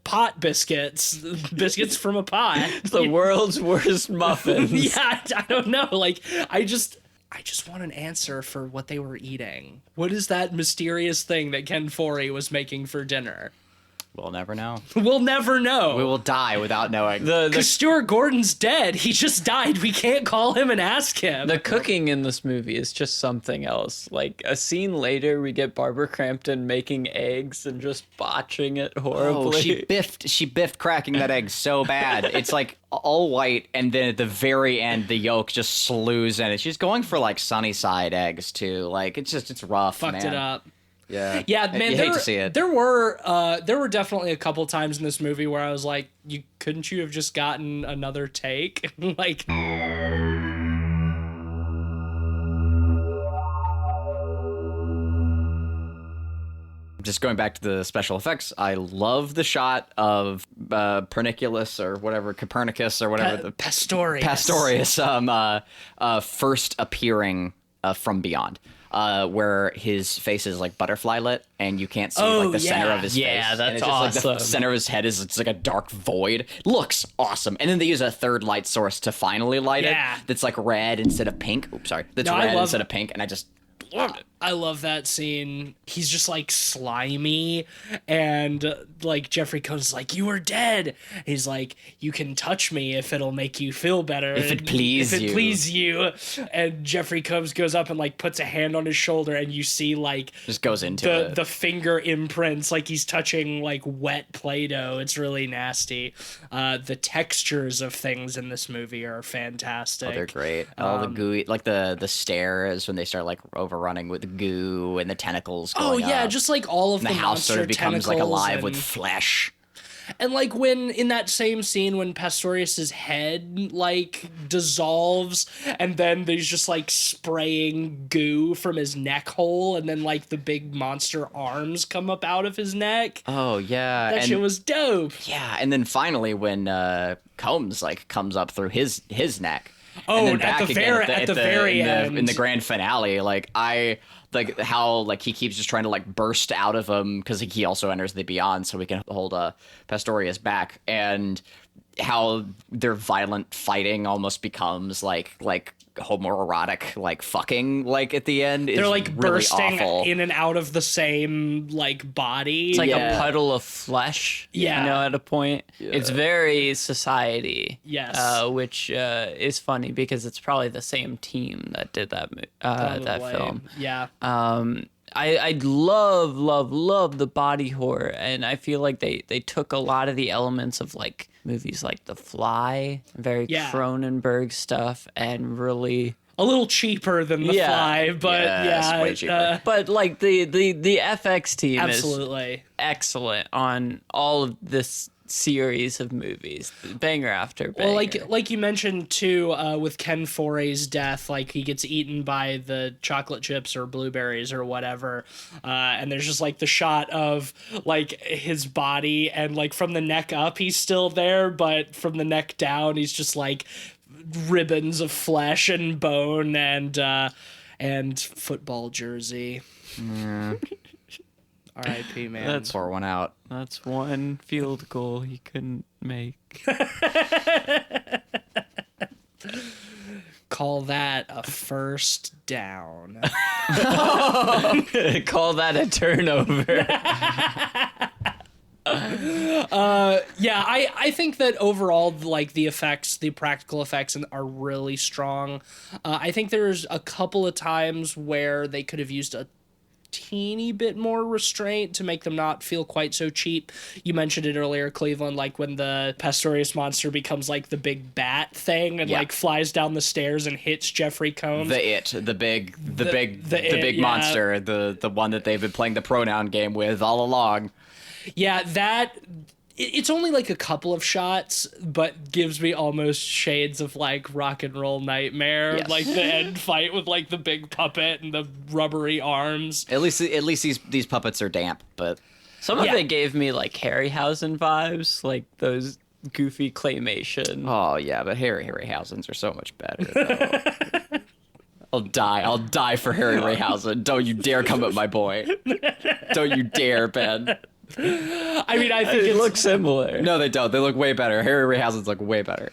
S1: pot biscuits, biscuits from a pot."
S2: The world's worst muffins.
S1: Yeah, I don't know. Like, I just want an answer for what they were eating. What is that mysterious thing that Ken Forey was making for dinner?
S3: We'll never know.
S1: We'll never know.
S3: We will die without knowing.
S1: Because Stuart Gordon's dead. He just died. We can't call him and ask him.
S2: The cooking in this movie is just something else. Like a scene later, we get Barbara Crampton making eggs and just botching it horribly.
S3: Oh, she biffed cracking that egg so bad. It's like all white, and then at the very end, the yolk just slews in it. She's going for like sunny side eggs too. Like it's rough.
S1: Fucked
S3: man.
S1: it up.
S3: Yeah.
S1: Yeah, man.
S3: You hate to see it.
S1: There were definitely a couple times in this movie where I was like, couldn't you have just gotten another take? Like,
S3: Just going back to the special effects, I love the shot of Perniculus or whatever, Copernicus or whatever, Pastorius first appearing from beyond. Where his face is like butterfly lit, and you can't see like the center of his face.
S2: Yeah,
S3: and
S2: that's
S3: it's just,
S2: awesome.
S3: Like, the center of his head is it's like a dark void. Looks awesome. And then they use a third light source to finally light it. That's like red instead of pink. Oops, sorry. That's red instead of pink, and I just loved it.
S1: I love that scene. He's just like slimy, and like Jeffrey Combs like, "You were dead." He's like, "You can touch me if it'll make you feel better.
S3: If it please you."
S1: And Jeffrey Combs goes up and like puts a hand on his shoulder, and you see like
S3: just goes into
S1: the finger imprints, like he's touching like wet Play-Doh. It's really nasty. The textures of things in this movie are fantastic.
S3: Oh, they're great. All the gooey, like the stairs when they start like overrunning with the goo and the tentacles going up.
S1: Just like all of
S3: and
S1: the
S3: the house sort of becomes like alive with
S1: and,
S3: flesh.
S1: And like when in that same scene when Pastorius's head like dissolves, and then there's just like spraying goo from his neck hole, and then like the big monster arms come up out of his neck.
S3: Oh yeah,
S1: that shit was dope.
S3: Yeah, and then finally when Combs like comes up through his neck.
S1: Oh,
S3: and then back
S1: at the very end
S3: in the grand finale, like I like how like he keeps just trying to like burst out of him because he also enters the beyond, so we can hold Pastorius back, and how their violent fighting almost becomes like homoerotic, like fucking, like at the end.
S1: They're like
S3: really
S1: bursting
S3: awful.
S1: in and out of the same like body.
S2: It's like a puddle of flesh.
S1: Yeah.
S2: You know, at a point.
S3: Yeah.
S2: It's very Society.
S1: Yes.
S2: Which is funny because it's probably the same team that did that film.
S1: Yeah.
S2: I love the body horror, and I feel like they took a lot of the elements of like movies like The Fly, very Cronenberg stuff, and really
S1: a little cheaper than The Fly, but
S3: it's way cheaper.
S2: But like the FX team
S1: absolutely
S2: is excellent on all of this series of movies, banger after banger.
S1: Well, like you mentioned too, with Ken Forey's death, like he gets eaten by the chocolate chips or blueberries or whatever, and there's just like the shot of like his body, and like from the neck up he's still there, but from the neck down he's just like ribbons of flesh and bone and football jersey. R.I.P. man.
S3: That's pour one out.
S2: That's one field goal he couldn't make.
S1: Call that a first down.
S2: Call that a turnover.
S1: I think that overall, like the practical effects are really strong. I think there's a couple of times where they could have used a teeny bit more restraint to make them not feel quite so cheap. You mentioned it earlier, Cleveland, like when the Pastorius monster becomes like the big bat thing and like flies down the stairs and hits Jeffrey Combs.
S3: The big monster, the one that they've been playing the pronoun game with all along.
S1: Yeah, it's only like a couple of shots, but gives me almost shades of like Rock and Roll Nightmare, like the end fight with like the big puppet and the rubbery arms.
S3: At least these puppets are damp, but
S2: some of it gave me like Harryhausen vibes, like those goofy claymation.
S3: Oh yeah, but Harryhausens are so much better, though. I'll die for Harry Rayhausen. Don't you dare come at my boy. Don't you dare, Ben.
S1: I mean, I think
S2: it looks similar.
S3: No, they don't. They look way better. Harry Rayhausen's look way better.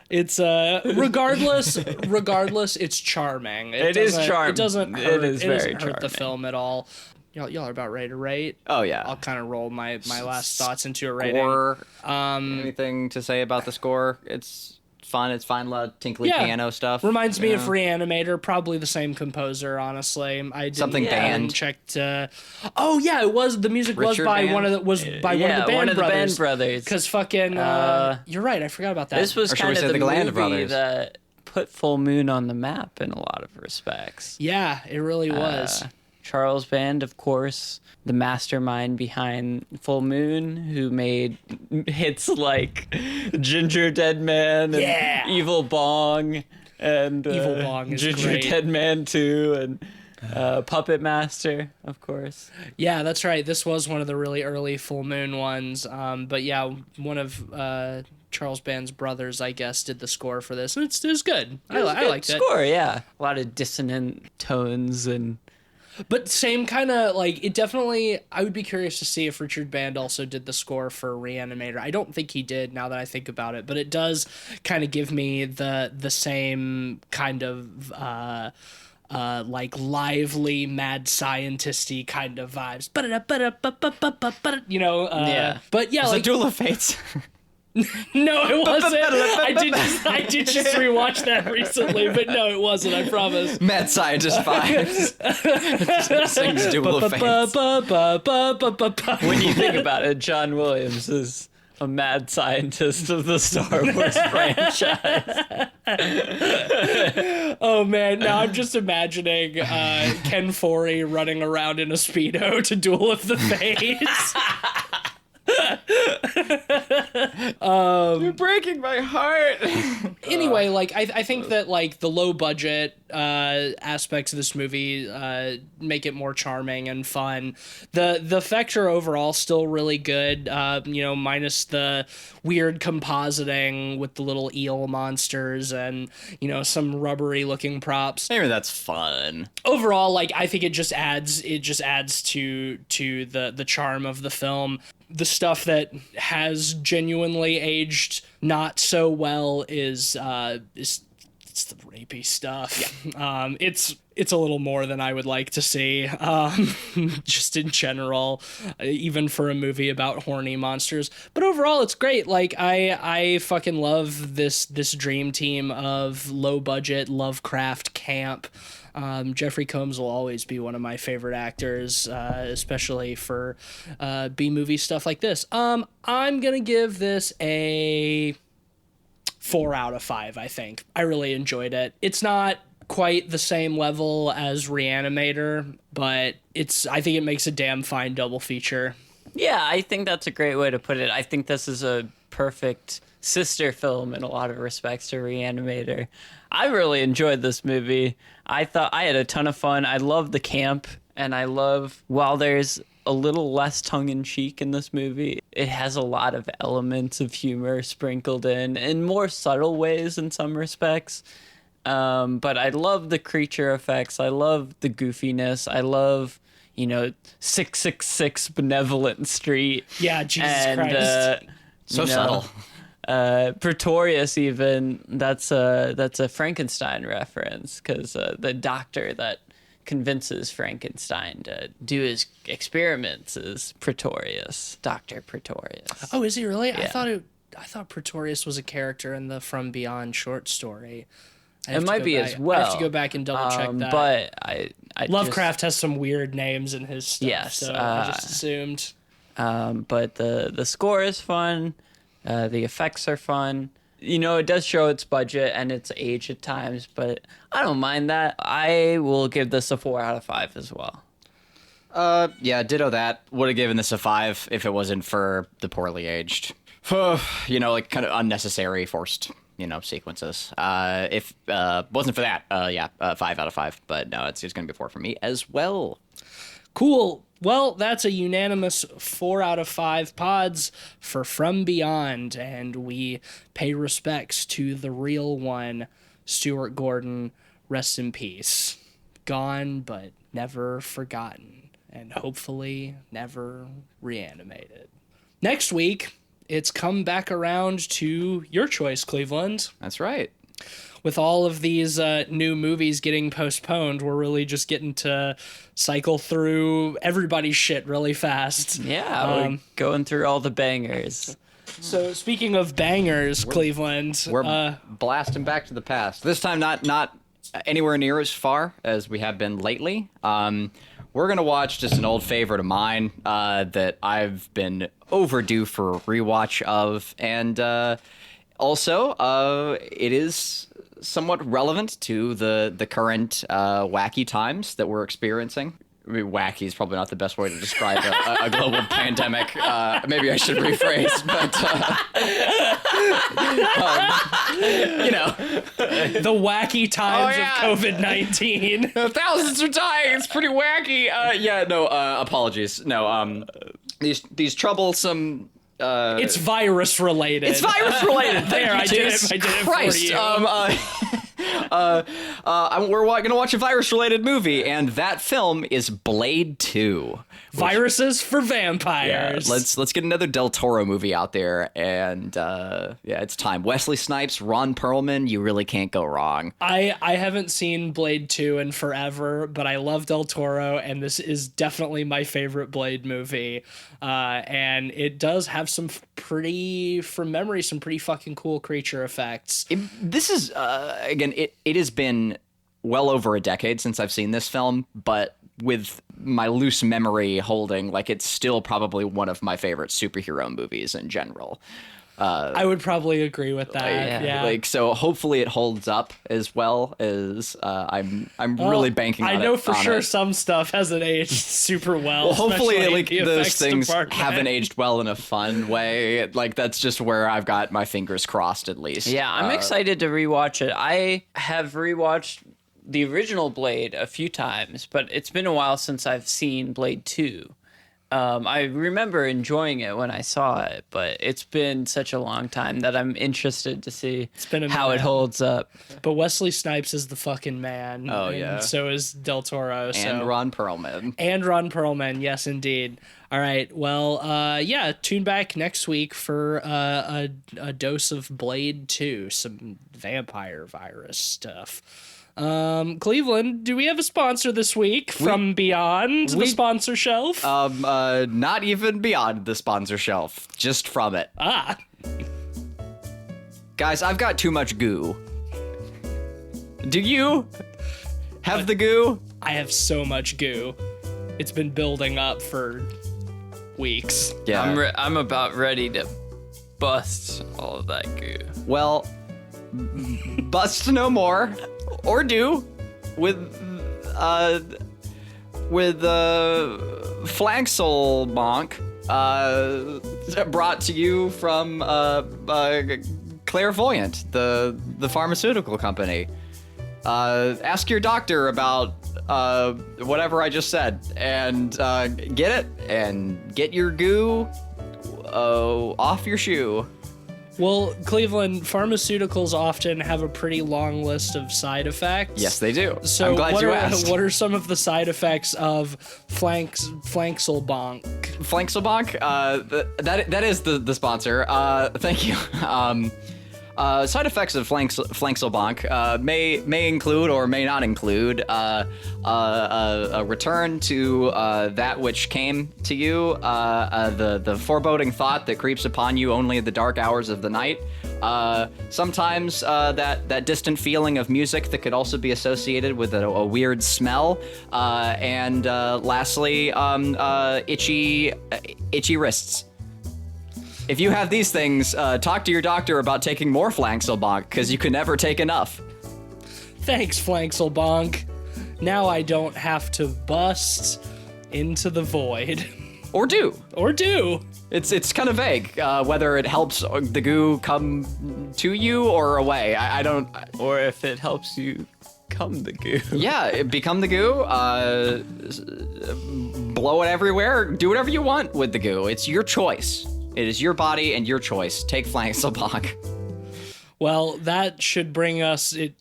S1: It's regardless, it's charming.
S2: It is charming.
S1: It doesn't hurt.
S2: It is very
S1: doesn't hurt the
S2: charming.
S1: film at all. Y'all are about ready to rate.
S3: Oh yeah.
S1: I'll kind of roll my last thoughts into a rating.
S3: Score. Anything to say about the score? It's fun. It's fine. A lot of tinkly piano stuff.
S1: Reminds me of Reanimator. Probably the same composer. Honestly, I didn't,
S3: Something band.
S1: Checked. Oh yeah, it was. The music
S3: Richard
S1: was by
S3: Band?
S1: one of the
S2: one of the Band brothers.
S1: Because fucking, you're right. I forgot about that.
S2: This was
S3: Or should we
S2: kind
S3: say
S2: of the
S3: the Gland
S2: movie
S3: brothers?
S2: that put Full Moon on the map in a lot of respects.
S1: Yeah, it really was.
S2: Charles Band, of course, the mastermind behind Full Moon, who made hits like Ginger Dead Man and
S1: Yeah.
S2: Evil Bong and
S1: Evil Bong is
S2: Ginger
S1: great.
S2: Dead Man 2 and Puppet Master, of course.
S1: Yeah, that's right. This was one of the really early Full Moon ones. But yeah, one of Charles Band's brothers, I guess, did the score for this. It was good. I liked it.
S2: Score, yeah. A lot of dissonant tones and...
S1: But same kind of, like, it definitely... I would be curious to see if Richard Band also did the score for Reanimator. I don't think he did, now that I think about it. But it does kind of give me the same kind of... like lively, mad scientist-y kind of vibes. You know,
S2: Yeah.
S1: But yeah,
S3: It's
S1: like,
S3: a Duel of Fates.
S1: no, it wasn't. I did just rewatch that recently, but no, it wasn't. I promise.
S3: Mad Scientist vibes. Sings Duel of Fates.
S2: When you think about it, John Williams is a mad scientist of the Star Wars franchise.
S1: Oh man, now I'm just imagining Ken Foree running around in a Speedo to Duel of the Fates.
S3: You're breaking my heart.
S1: Anyway, like I think that like the low budget aspects of this movie make it more charming and fun. The effects are overall still really good. You know, minus the weird compositing with the little eel monsters and you know some rubbery looking props.
S3: Maybe that's fun.
S1: Overall, like I think it just adds to the charm of the film. The stuff that has genuinely aged not so well is it's the rapey stuff. Yeah. It's a little more than I would like to see, just in general, even for a movie about horny monsters. But overall, it's great. Like I fucking love this dream team of low budget Lovecraft camp. Jeffrey Combs will always be one of my favorite actors, especially for B-movie stuff like this. I'm gonna give this a 4 out of 5, I think. I really enjoyed it. It's not quite the same level as Reanimator, but I think it makes a damn fine double feature.
S2: Yeah, I think that's a great way to put it. I think this is a perfect sister film in a lot of respects to Reanimator. I really enjoyed this movie. I thought I had a ton of fun. I love the camp, and I love, while there's a little less tongue-in-cheek in this movie, it has a lot of elements of humor sprinkled in more subtle ways in some respects. But I love the creature effects. I love the goofiness. I love, 666 Benevolent Street.
S1: Yeah, Jesus Christ.
S3: So subtle.
S2: Pretorius, even, that's a Frankenstein reference, because the doctor that convinces Frankenstein to do his experiments is Pretorius, Dr. Pretorius.
S1: Oh, is he really?
S2: Yeah.
S1: I thought Pretorius was a character in the From Beyond short story.
S2: It might be as well.
S1: I have to go back and double check that.
S2: But I
S1: Lovecraft has some weird names in his stuff,
S2: Yes,
S1: so I just assumed.
S2: But the score is fun. The effects are fun. It does show its budget and its age at times, but I don't mind that. I will give this a 4 out of 5 as well.
S3: Yeah, ditto that. Would have given this a 5 if it wasn't for the poorly aged. Like kind of unnecessary forced, sequences. If wasn't for that, 5 out of 5. But no, it's going to be 4 for me as well.
S1: Cool. Well, that's a unanimous 4 out of 5 pods for From Beyond, and we pay respects to the real one, Stuart Gordon. Rest in peace. Gone, but never forgotten, and hopefully never reanimated. Next week, it's come back around to your choice, Cleveland.
S3: That's right.
S1: With all of these new movies getting postponed, we're really just getting to cycle through everybody's shit really fast.
S2: Yeah, we're going through all the bangers.
S1: So speaking of bangers, Cleveland,
S3: We're blasting back to the past. This time not anywhere near as far as we have been lately. We're going to watch just an old favorite of mine that I've been overdue for a rewatch of. And also, it is somewhat relevant to the current wacky times that we're experiencing. I mean, wacky is probably not the best way to describe a global pandemic. Maybe I should rephrase, but
S1: The wacky times of COVID-19.
S3: thousands are dying. It's pretty wacky. Apologies. No, these troublesome.
S1: It's virus related.
S3: It's virus related.
S1: There, I did it
S3: Christ.
S1: for you.
S3: We're gonna watch a virus-related movie, and that film is Blade 2.
S1: Viruses for vampires.
S3: Let's get another Del Toro movie out there, and it's time. Wesley Snipes, Ron Perlman, you really can't go wrong.
S1: I haven't seen Blade 2 in forever, but I love Del Toro, and this is definitely my favorite Blade movie. And it does have some pretty fucking cool creature effects.
S3: This is, again, it has been well over a decade since I've seen this film, but with my loose memory holding, like, it's still probably one of my favorite superhero movies in general.
S1: I would probably agree with that. Yeah.
S3: Like, so hopefully it holds up as well as I'm really banking on it.
S1: I know for sure some stuff hasn't aged super well.
S3: Well, hopefully
S1: especially
S3: like
S1: the
S3: those
S1: effects
S3: things
S1: department.
S3: haven't aged well in a fun way. Like, that's just where I've got my fingers crossed, at least.
S2: Yeah, I'm excited to rewatch it. I have rewatched the original Blade a few times, but it's been a while since I've seen Blade 2. I remember enjoying it when I saw it, but it's been such a long time that I'm interested to see how it holds up.
S1: But Wesley Snipes is the fucking man.
S3: Oh,
S1: and
S3: yeah.
S1: so is Del Toro.
S3: And Ron Perlman.
S1: And Ron Perlman, yes, indeed. All right, well, tune back next week for a dose of Blade 2, some vampire virus stuff. Cleveland, do we have a sponsor this week from beyond the sponsor shelf?
S3: Not even beyond the sponsor shelf, just from it. Guys, I've got too much goo. Do you have the goo?
S1: I have so much goo. It's been building up for weeks.
S3: Yeah.
S2: I'm about ready to bust all of that goo.
S3: Well, bust no more, or do, with Flanksel Bonk, brought to you from Clairvoyant, the pharmaceutical company. Ask your doctor about whatever I just said, and get it, and get your goo off your shoe.
S1: Well, Cleveland, pharmaceuticals often have a pretty long list of side effects.
S3: Yes, they do.
S1: So
S3: I'm glad you asked.
S1: What are some of the side effects of Flankselbonk?
S3: Flankselbonk? That is the sponsor. Thank you. Side effects of Flankselbonk may include or may not include a return to that which came to you, the foreboding thought that creeps upon you only at the dark hours of the night. Sometimes that distant feeling of music that could also be associated with a weird smell. And lastly, itchy wrists. If you have these things, talk to your doctor about taking more Flankselbonk, because you can never take enough.
S1: Thanks, Flankselbonk. Now I don't have to bust into the void.
S3: Or do. It's kind of vague whether it helps the goo come to you or away. I don't...
S2: Or if it helps you come the goo.
S3: Yeah, become the goo. Blow it everywhere. Do whatever you want with the goo. It's your choice. It is your body and your choice. Take Flankselbonk.
S1: Well, that should bring us. It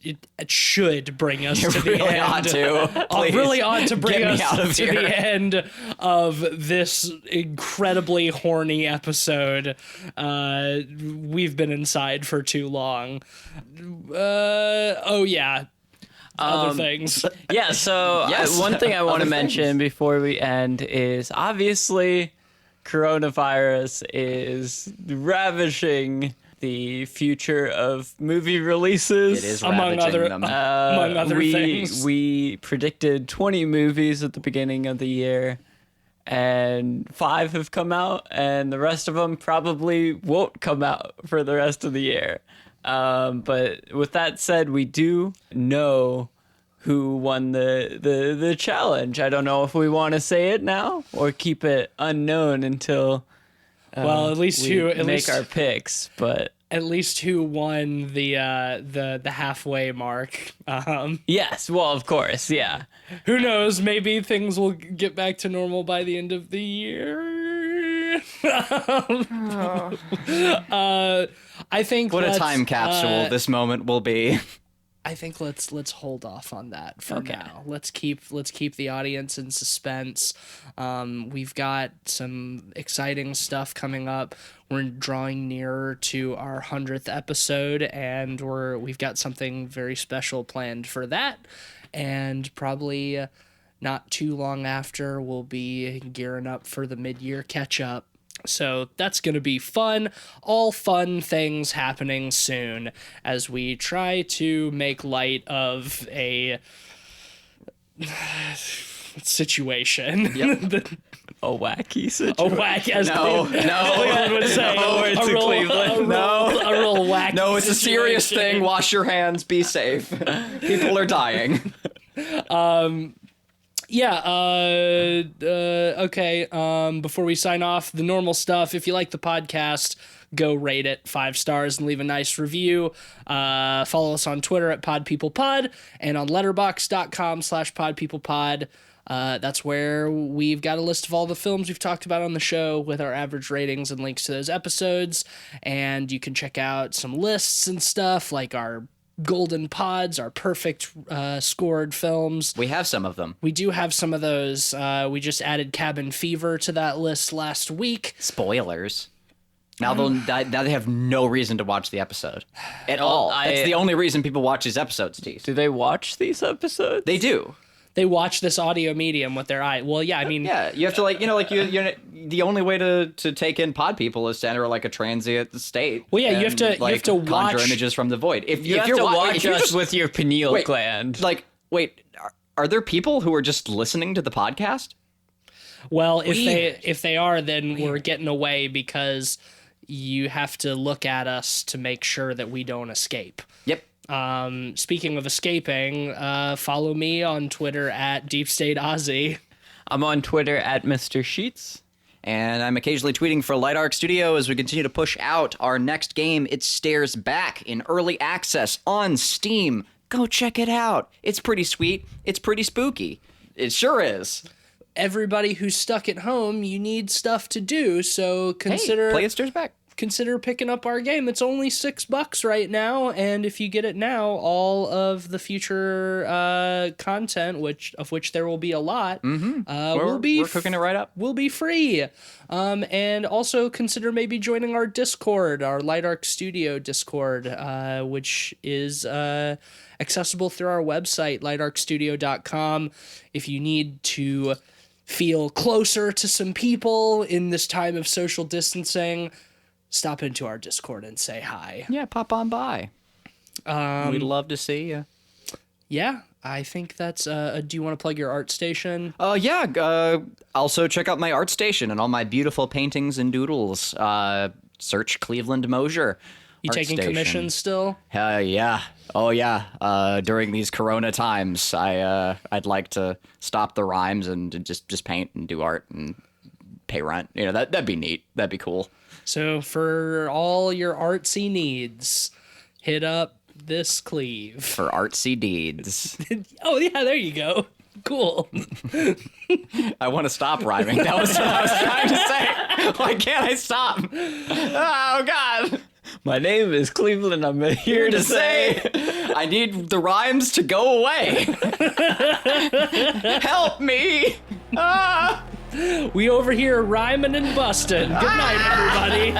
S1: should bring us to the
S3: really
S1: end.
S3: Ought to. Please.
S1: Really ought to bring
S3: Get me
S1: us
S3: out of
S1: to
S3: here.
S1: the end of this incredibly horny episode. We've been inside for too long. Other things.
S2: Yeah, so
S3: Yes.
S2: one thing I want to
S3: Other
S2: mention
S3: things.
S2: before we end is obviously coronavirus is ravishing the future of movie releases.
S3: It is
S1: Among
S3: ravaging
S1: other-
S3: them.
S1: Among other things.
S2: We predicted 20 movies at the beginning of the year, and 5 have come out, and the rest of them probably won't come out for the rest of the year. But with that said, we do know who won the challenge. I don't know if we want to say it now or keep it unknown until
S1: well, at least
S2: we make our picks, but
S1: at least who won the halfway mark.
S2: yes, well, of course, yeah.
S1: Who knows? Maybe things will get back to normal by the end of the year. I think
S3: What a time capsule this moment will be.
S1: I think let's hold off on that for now. Let's keep the audience in suspense. We've got some exciting stuff coming up. We're drawing nearer to our 100th episode, and we've got something very special planned for that. And probably not too long after, we'll be gearing up for the mid-year catch-up. So that's going to be fun. All fun things happening soon as we try to make light of a situation.
S2: Yep. A wacky situation.
S1: A wacky, as Cleveland would say.
S2: No, it's a Cleveland.
S1: A real wacky.
S3: No, it's a serious
S1: situation.
S3: thing. Wash your hands. Be safe. People are dying.
S1: Okay. Before we sign off, the normal stuff. If you like the podcast, go rate it 5 stars and leave a nice review. Follow us on Twitter at PodPeoplePod and on letterboxd.com/PodPeoplePod. That's where we've got a list of all the films we've talked about on the show with our average ratings and links to those episodes. And you can check out some lists and stuff like our golden pods, our perfect scored films.
S3: We have some of them.
S1: We do have some of those. We just added Cabin Fever to that list last week.
S3: Spoilers. Now they have no reason to watch the episode at all. That's the only reason people watch these episodes, Tease.
S2: Do they watch these episodes?
S3: They do.
S1: They watch this audio medium with their eye. Well, yeah, I mean...
S3: Yeah, you have to, you're the only way to take in pod people is to enter, a transient state.
S1: Well, yeah, you have to
S3: conjure
S1: watch...
S3: images from the void. If
S2: you have to watch us with your pineal gland.
S3: Are there people who are just listening to the podcast?
S1: Well, if they are, then we're getting away because you have to look at us to make sure that we don't escape.
S3: Yep.
S1: Speaking of escaping, follow me on Twitter at Deep State Aussie.
S2: I'm on Twitter at Mr. Sheets.
S3: And I'm occasionally tweeting for Light Arc Studio as we continue to push out our next game, It Stares Back, in early access on Steam. Go check it out. It's pretty sweet. It's pretty spooky. It sure is.
S1: Everybody who's stuck at home, you need stuff to do, so consider...
S3: play It Stares Back.
S1: Consider picking up our game. It's only $6 right now, and if you get it now, all of the future content, of which there will be a lot,
S3: we're cooking it right up.
S1: Will be free. And also consider maybe joining our Discord, our Light Arc Studio Discord, which is accessible through our website, lightarcstudio.com. If you need to feel closer to some people in this time of social distancing, stop into our Discord and say hi.
S3: Yeah, pop on by. We'd love to see you.
S1: Yeah, I think that's... do you want to plug your art station?
S3: Also check out my art station and all my beautiful paintings and doodles. Search Cleveland Mosier.
S1: You taking commissions still?
S3: Yeah. Oh, yeah. During these Corona times, I'd like to stop the rhymes and just paint and do art and pay rent. That'd be neat. That'd be cool.
S1: So for all your artsy needs, hit up this Cleve.
S3: For artsy deeds.
S1: Oh, yeah, there you go. Cool.
S3: I want to stop rhyming. That was what I was trying to say. Why can't I stop? Oh, God.
S2: My name is Cleveland. I'm here to say
S3: I need the rhymes to go away. Help me.
S1: We over here rhyming and busting. Good night, everybody.